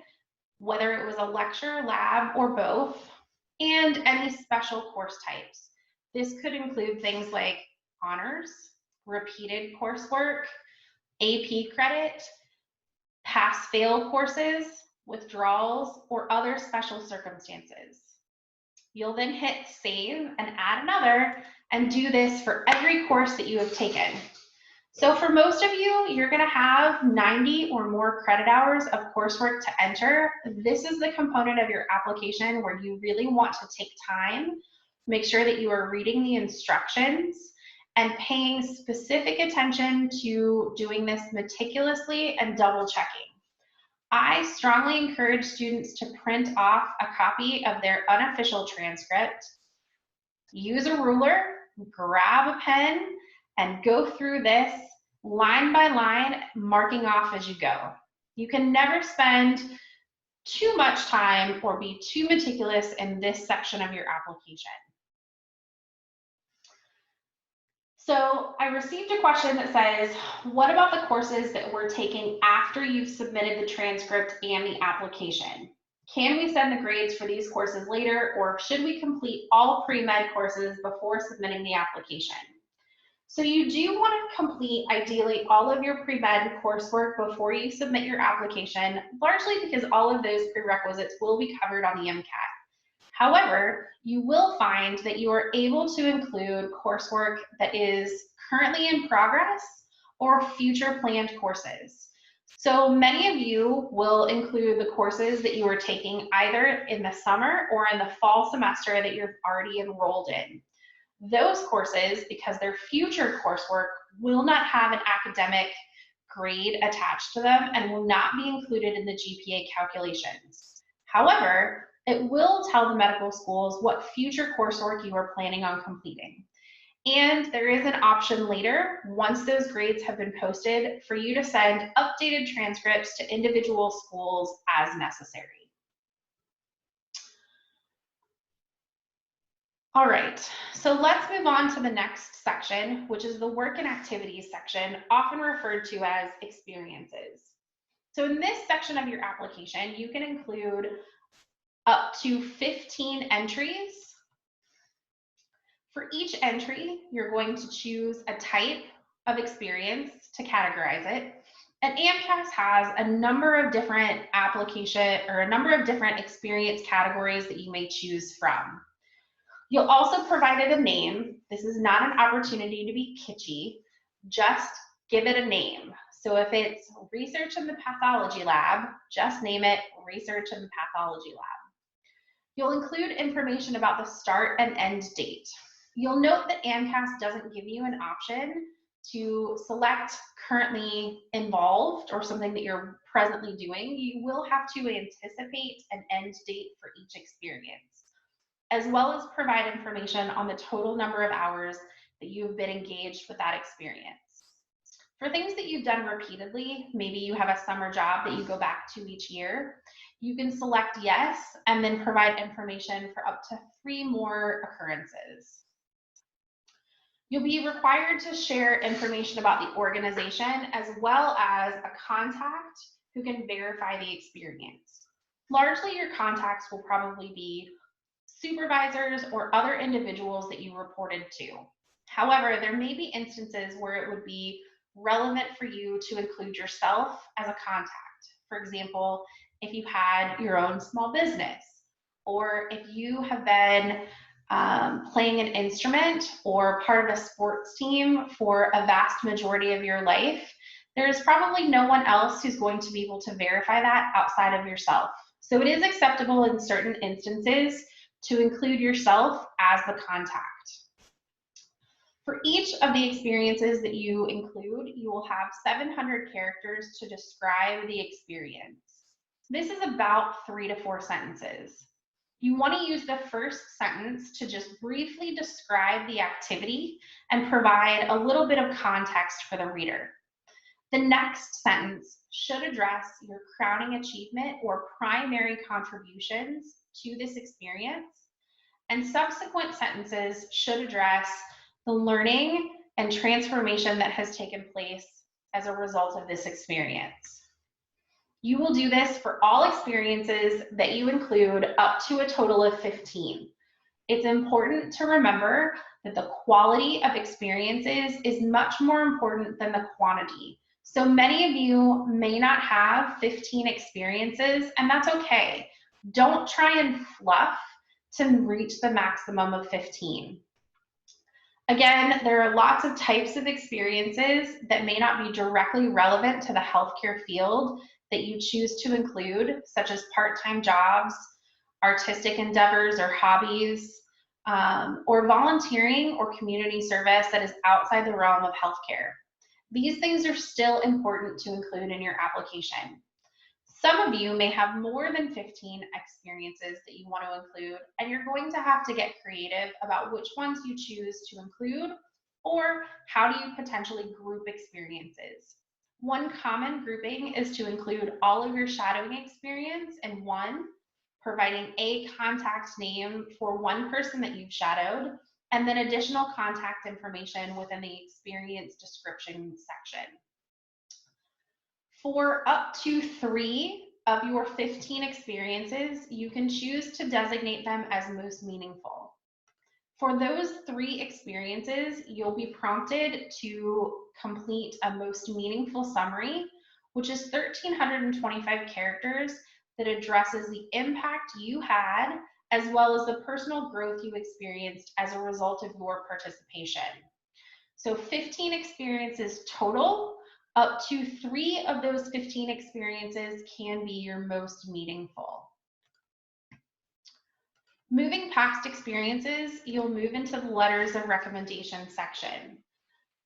whether it was a lecture, lab, or both, and any special course types. This could include things like honors, repeated coursework, AP credit, pass-fail courses, withdrawals, or other special circumstances. You'll then hit save and add another and do this for every course that you have taken. So for most of you, you're going to have 90 or more credit hours of coursework to enter. This is the component of your application where you really want to take time, make sure that you are reading the instructions and paying specific attention to doing this meticulously and double checking. I strongly encourage students to print off a copy of their unofficial transcript, use a ruler, grab a pen, and go through this line by line, marking off as you go. You can never spend too much time or be too meticulous in this section of your application. So I received a question that says, what about the courses that we're taking after you've submitted the transcript and the application? Can we send the grades for these courses later, or should we complete all pre-med courses before submitting the application? So you do want to complete, ideally, all of your pre-med coursework before you submit your application, largely because all of those prerequisites will be covered on the MCAT. However, you will find that you are able to include coursework that is currently in progress or future planned courses. So many of you will include the courses that you are taking either in the summer or in the fall semester that you're already enrolled in. Those courses, because they're future coursework, will not have an academic grade attached to them and will not be included in the GPA calculations. However, it will tell the medical schools what future coursework you are planning on completing. And there is an option later, once those grades have been posted, for you to send updated transcripts to individual schools as necessary. All right, so let's move on to the next section, which is the work and activities section, often referred to as experiences. So in this section of your application, you can include up to 15 entries. For each entry, you're going to choose a type of experience to categorize it. And AMCAS has a number of different experience categories that you may choose from. You'll also provide it a name. This is not an opportunity to be kitschy, just give it a name. So if it's research in the pathology lab, just name it research in the pathology lab. You'll include information about the start and end date. You'll note that AMCAS doesn't give you an option to select currently involved or something that you're presently doing. You will have to anticipate an end date for each experience, as well as provide information on the total number of hours that you've been engaged with that experience. For things that you've done repeatedly, maybe you have a summer job that you go back to each year, you can select yes and then provide information for up to 3 more occurrences. You'll be required to share information about the organization as well as a contact who can verify the experience. Largely, your contacts will probably be supervisors or other individuals that you reported to. However, there may be instances where it would be relevant for you to include yourself as a contact. For example, if you had your own small business, or if you have been playing an instrument or part of a sports team for a vast majority of your life, there's probably no one else who's going to be able to verify that outside of yourself. So it is acceptable in certain instances to include yourself as the contact. For each of the experiences that you include, you will have 700 characters to describe the experience. This is about 3 to 4 sentences. You want to use the first sentence to just briefly describe the activity and provide a little bit of context for the reader. The next sentence should address your crowning achievement or primary contributions to this experience, and subsequent sentences should address the learning and transformation that has taken place as a result of this experience. You will do this for all experiences that you include up to a total of 15. It's important to remember that the quality of experiences is much more important than the quantity. So many of you may not have 15 experiences, and that's okay. Don't try and fluff to reach the maximum of 15. Again, there are lots of types of experiences that may not be directly relevant to the healthcare field that you choose to include, such as part-time jobs, artistic endeavors or hobbies, or volunteering or community service that is outside the realm of healthcare. These things are still important to include in your application. Some of you may have more than 15 experiences that you want to include, and you're going to have to get creative about which ones you choose to include, or how do you potentially group experiences. One common grouping is to include all of your shadowing experience in one, providing a contact name for one person that you've shadowed, and then additional contact information within the experience description section. For up to 3 of your 15 experiences, you can choose to designate them as most meaningful. For those 3 experiences, you'll be prompted to complete a most meaningful summary, which is 1,325 characters that addresses the impact you had as well as the personal growth you experienced as a result of your participation. So 15 experiences total. Up to 3 of those 15 experiences can be your most meaningful. Moving past experiences, you'll move into the letters of recommendation section.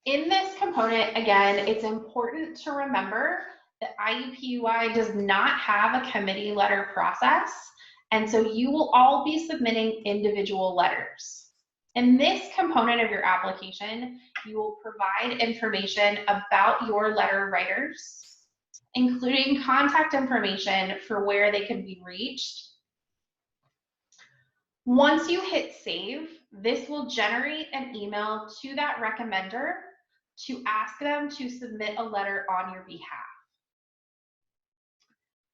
In this component, again, it's important to remember that IUPUI does not have a committee letter process, and so you will all be submitting individual letters. In this component of your application, you will provide information about your letter writers, including contact information for where they can be reached. Once you hit save, this will generate an email to that recommender to ask them to submit a letter on your behalf.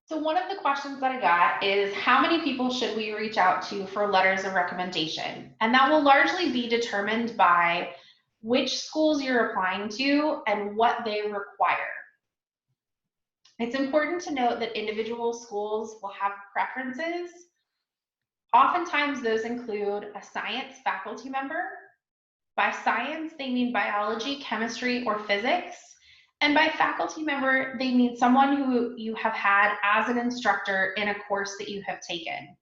So one of the questions that I got is, how many people should we reach out to for letters of recommendation? And that will largely be determined by which schools you're applying to and what they require. It's important to note that individual schools will have preferences. Oftentimes those include a science faculty member. By science, they mean biology, chemistry, or physics. And by faculty member, they mean someone who you have had as an instructor in a course that you have taken.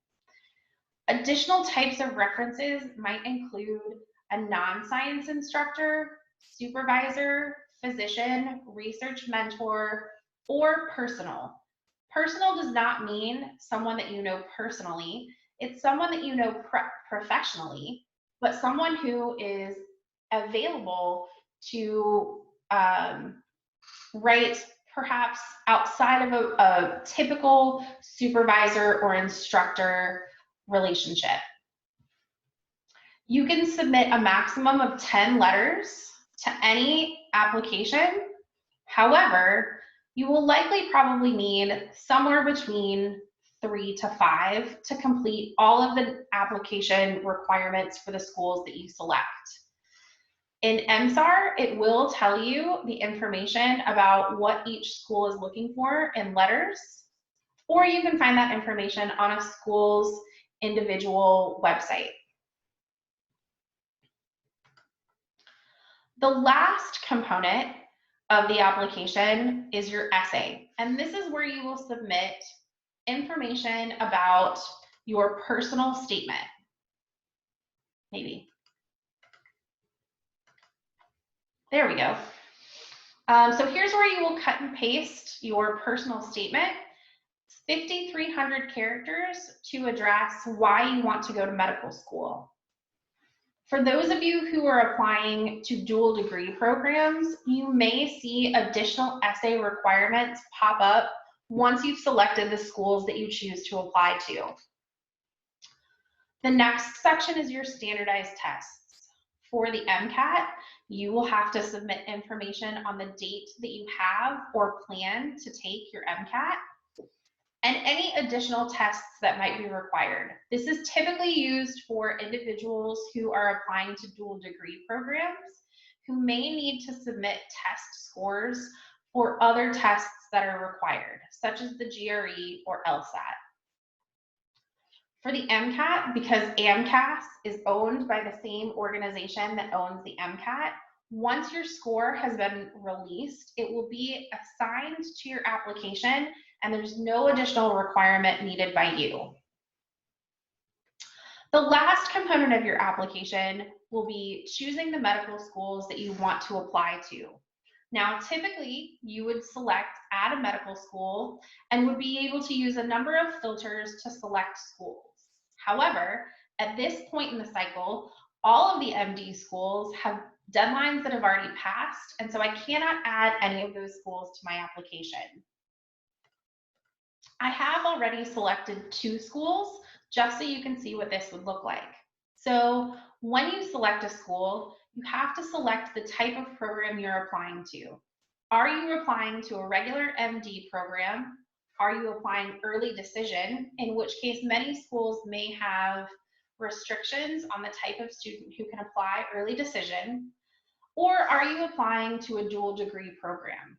Additional types of references might include a non-science instructor, supervisor, physician, research mentor, or personal. Personal does not mean someone that you know personally. It's someone that you know professionally, but someone who is available to write perhaps outside of a typical supervisor or instructor relationship. You can submit a maximum of 10 letters to any application. However, you will likely probably need somewhere between 3 to 5 to complete all of the application requirements for the schools that you select. In MSAR, it will tell you the information about what each school is looking for in letters, or you can find that information on a school's individual website. The last component of the application is your essay, and this is where you will submit information about your personal statement. Maybe. There we go. So here's where you will cut and paste your personal statement. It's 5,300 characters to address why you want to go to medical school. For those of you who are applying to dual degree programs, you may see additional essay requirements pop up once you've selected the schools that you choose to apply to. The next section is your standardized tests. For the MCAT, you will have to submit information on the date that you have or plan to take your MCAT. and any additional tests that might be required. This is typically used for individuals who are applying to dual degree programs who may need to submit test scores for other tests that are required, such as the GRE or LSAT. For the MCAT, because AMCAS is owned by the same organization that owns the MCAT, once your score has been released, it will be assigned to your application and there's no additional requirement needed by you. The last component of your application will be choosing the medical schools that you want to apply to. Now, typically, you would select at a medical school and would be able to use a number of filters to select schools. However, at this point in the cycle, all of the MD schools have deadlines that have already passed, and so I cannot add any of those schools to my application. I have already selected 2 schools just so you can see what this would look like. So when you select a school, you have to select the type of program you're applying to. Are you applying to a regular MD program? Are you applying early decision, in which case many schools may have restrictions on the type of student who can apply early decision? Or are you applying to a dual degree program?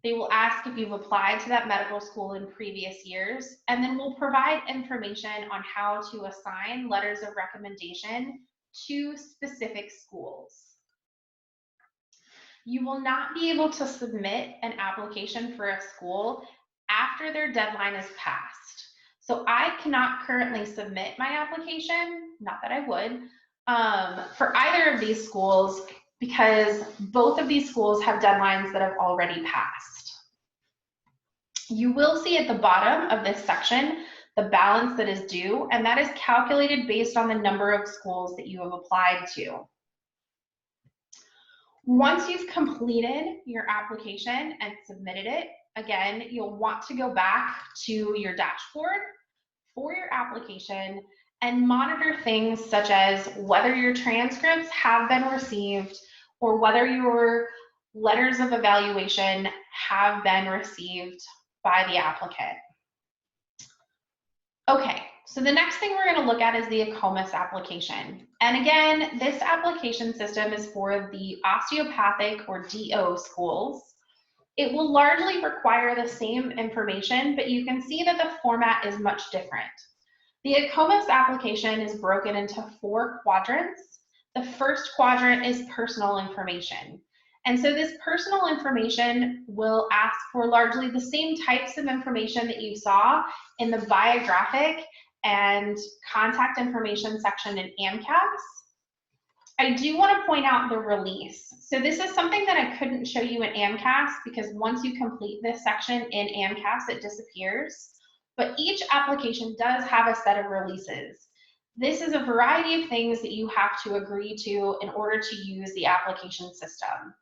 They will ask if you've applied to that medical school in previous years, and then we'll provide information on how to assign letters of recommendation to specific schools. You will not be able to submit an application for a school after their deadline is passed. So I cannot currently submit my application, not that I would, for either of these schools because both of these schools have deadlines that have already passed. You will see at the bottom of this section the balance that is due, and that is calculated based on the number of schools that you have applied to. Once you've completed your application and submitted it, again, you'll want to go back to your dashboard for your application and monitor things such as whether your transcripts have been received or whether your letters of evaluation have been received by the applicant. Okay, so the next thing we're going to look at is the AACOMAS application. And again, this application system is for the osteopathic or DO schools. It will largely require the same information, but you can see that the format is much different. The AACOMAS application is broken into 4 quadrants. The first quadrant is personal information. And so this personal information will ask for largely the same types of information that you saw in the biographic and contact information section in AMCAS. I do want to point out the release. So this is something that I couldn't show you in AMCAS because once you complete this section in AMCAS, it disappears. But each application does have a set of releases. This is a variety of things that you have to agree to in order to use the application system.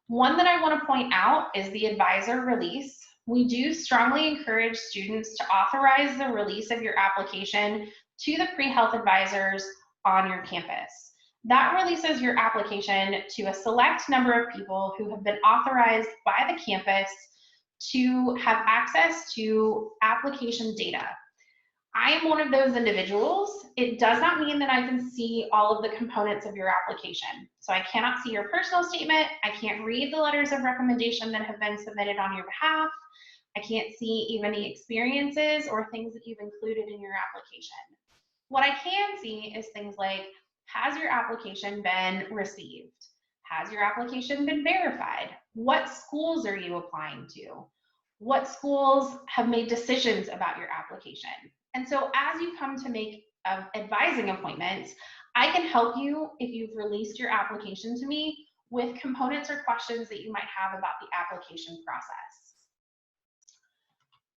One that I want to point out is the advisor release. We do strongly encourage students to authorize the release of your application to the pre-health advisors on your campus. That releases your application to a select number of people who have been authorized by the campus to have access to application data. I am one of those individuals. It does not mean that I can see all of the components of your application. So I cannot see your personal statement. I can't read the letters of recommendation that have been submitted on your behalf. I can't see even the experiences or things that you've included in your application. What I can see is things like, has your application been received? Has your application been verified? What schools are you applying to? What schools have made decisions about your application? And so as you come to make advising appointments, I can help you if you've released your application to me with components or questions that you might have about the application process.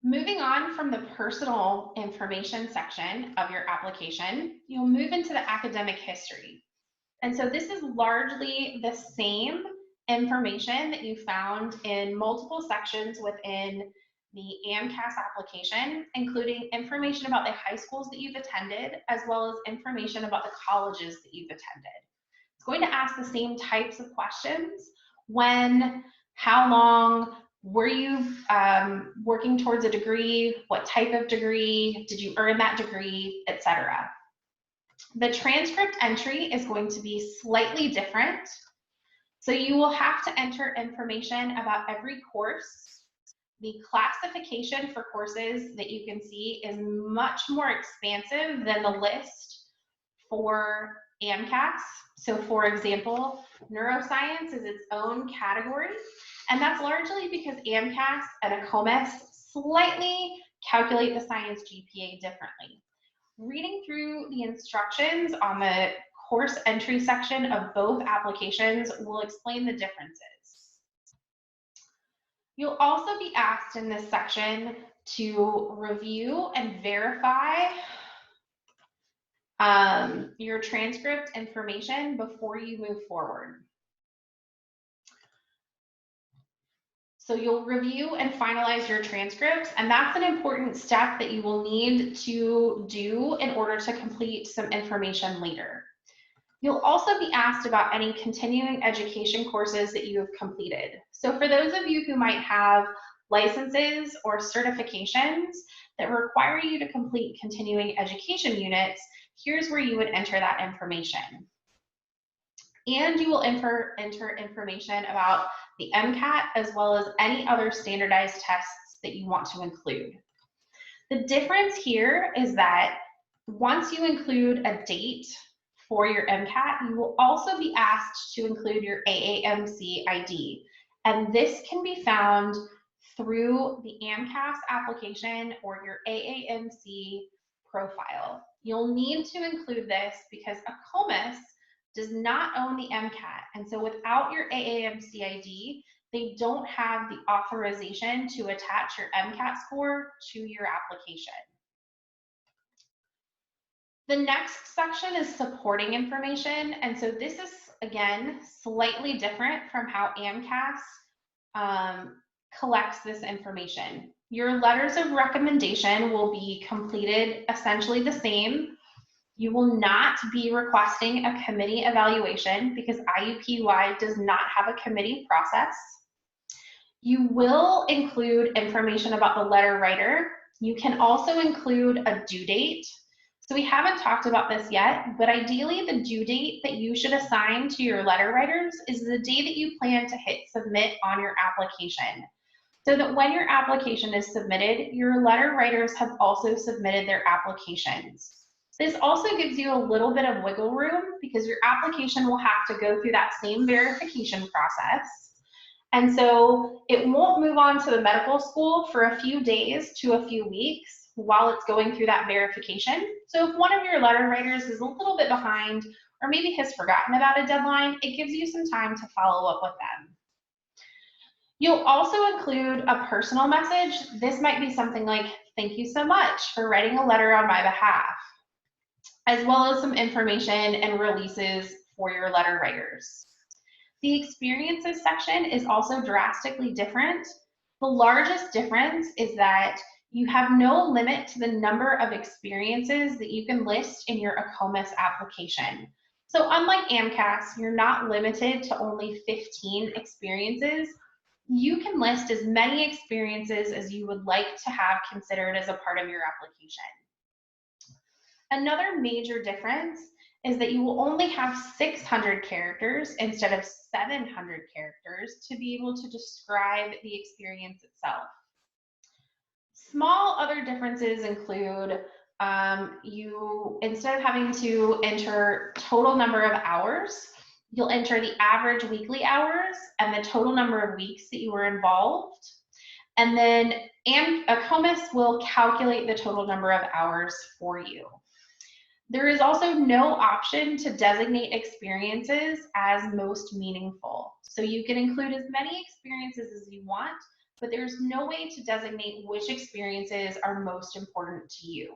Moving on from the personal information section of your application, you'll move into the academic history. And so this is largely the same information that you found in multiple sections within the AMCAS application, including information about the high schools that you've attended, as well as information about the colleges that you've attended. It's going to ask the same types of questions: when, how long, Were you working towards a degree? What type of degree? Did you earn that degree, etc.? The transcript entry is going to be slightly different. So you will have to enter information about every course. The classification for courses that you can see is much more expansive than the list for AMCAS. So for example, neuroscience is its own category, and that's largely because AMCAS and AACOMAS slightly calculate the science GPA differently. Reading through the instructions on the course entry section of both applications will explain the differences. You'll also be asked in this section to review and verify your transcript information before you move forward. So you'll review and finalize your transcripts, and that's an important step that you will need to do in order to complete some information later. You'll also be asked about any continuing education courses that you have completed. So for those of you who might have licenses or certifications that require you to complete continuing education units, here's where you would enter that information. And you will enter information about the MCAT as well as any other standardized tests that you want to include. The difference here is that once you include a date for your MCAT, you will also be asked to include your AAMC ID. And this can be found through the AMCAS application or your AAMC profile. You'll need to include this because AACOMAS does not own the MCAT. And so without your AAMC ID, they don't have the authorization to attach your MCAT score to your application. The next section is supporting information. And so this is, again, slightly different from how AMCAS collects this information. Your letters of recommendation will be completed essentially the same. You will not be requesting a committee evaluation because IUPUI does not have a committee process. You will include information about the letter writer. You can also include a due date. So we haven't talked about this yet, but ideally the due date that you should assign to your letter writers is the day that you plan to hit submit on your application. So that when your application is submitted, your letter writers have also submitted their applications. This also gives you a little bit of wiggle room because your application will have to go through that same verification process. And so it won't move on to the medical school for a few days to a few weeks while it's going through that verification. So if one of your letter writers is a little bit behind or maybe has forgotten about a deadline, it gives you some time to follow up with them. You'll also include a personal message. This might be something like, "Thank you so much for writing a letter on my behalf," as well as some information and releases for your letter writers. The experiences section is also drastically different. The largest difference is that you have no limit to the number of experiences that you can list in your AACOMAS application. So unlike AMCAS, you're not limited to only 15 experiences. You can list as many experiences as you would like to have considered as a part of your application. Another major difference is that you will only have 600 characters instead of 700 characters to be able to describe the experience itself. Small other differences include you, instead of having to enter total number of hours, you'll enter the average weekly hours and the total number of weeks that you were involved. And then AACOMAS will calculate the total number of hours for you. There is also no option to designate experiences as most meaningful. So you can include as many experiences as you want, but there's no way to designate which experiences are most important to you.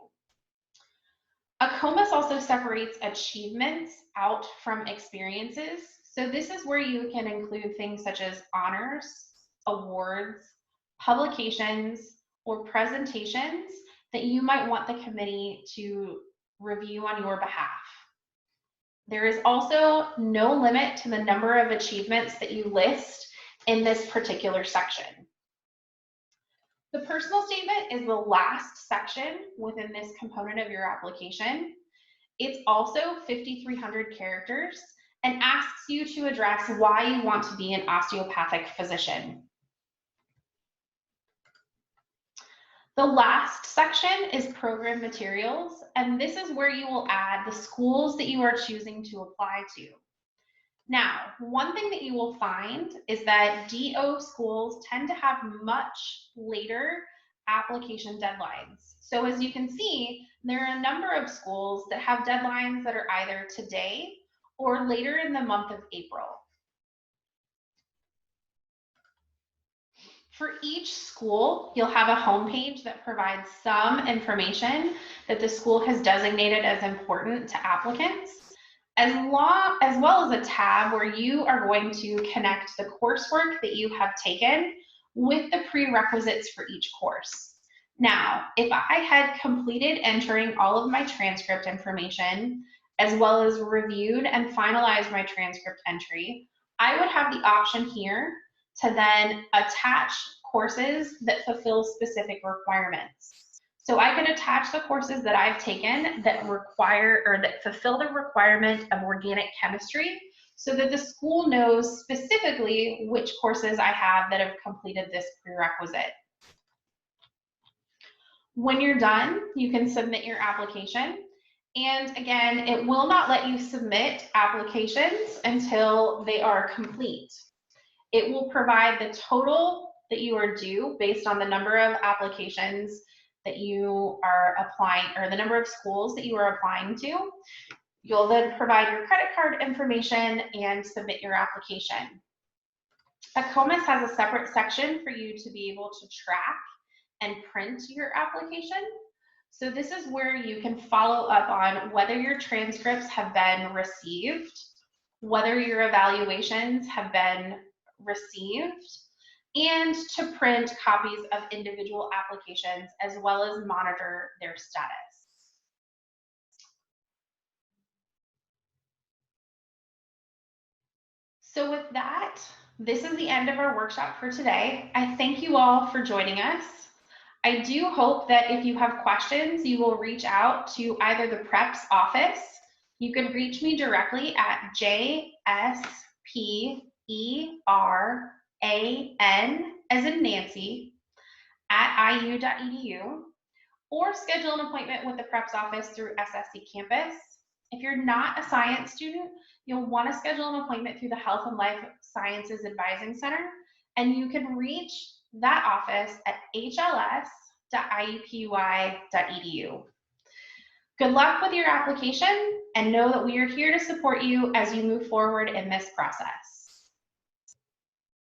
AACOMAS also separates achievements out from experiences. So this is where you can include things such as honors, awards, publications, or presentations that you might want the committee to review on your behalf. There is also no limit to the number of achievements that you list in this particular section. The personal statement is the last section within this component of your application. It's also 5,300 characters and asks you to address why you want to be an osteopathic physician. The last section is program materials, and this is where you will add the schools that you are choosing to apply to. Now, one thing that you will find is that DO schools tend to have much later application deadlines. So as you can see, there are a number of schools that have deadlines that are either today or later in the month of April. For each school, you'll have a homepage that provides some information that the school has designated as important to applicants, as well as a tab where you are going to connect the coursework that you have taken with the prerequisites for each course. Now, if I had completed entering all of my transcript information, as well as reviewed and finalized my transcript entry, I would have the option here to then attach courses that fulfill specific requirements. So I could attach the courses that I've taken that require or that fulfill the requirement of organic chemistry so that the school knows specifically which courses I have that have completed this prerequisite. When you're done, you can submit your application. And again, it will not let you submit applications until they are complete. It will provide the total that you are due based on the number of applications that you are applying, or the number of schools that you are applying to. You'll then provide your credit card information and submit your application. AACOMAS has a separate section for you to be able to track and print your application. So this is where you can follow up on whether your transcripts have been received, whether your evaluations have been received, and to print copies of individual applications as well as monitor their status. So with that, this is the end of our workshop for today. I thank you all for joining us. I do hope that if you have questions, you will reach out to either the PREP's office. You can reach me directly at JSPERAN, as in Nancy, @iu.edu, or schedule an appointment with the PREP's office through SSC Campus. If you're not a science student, you'll want to schedule an appointment through the Health and Life Sciences Advising Center, and you can reach that office at hls.iupui.edu. Good luck with your application, and know that we are here to support you as you move forward in this process.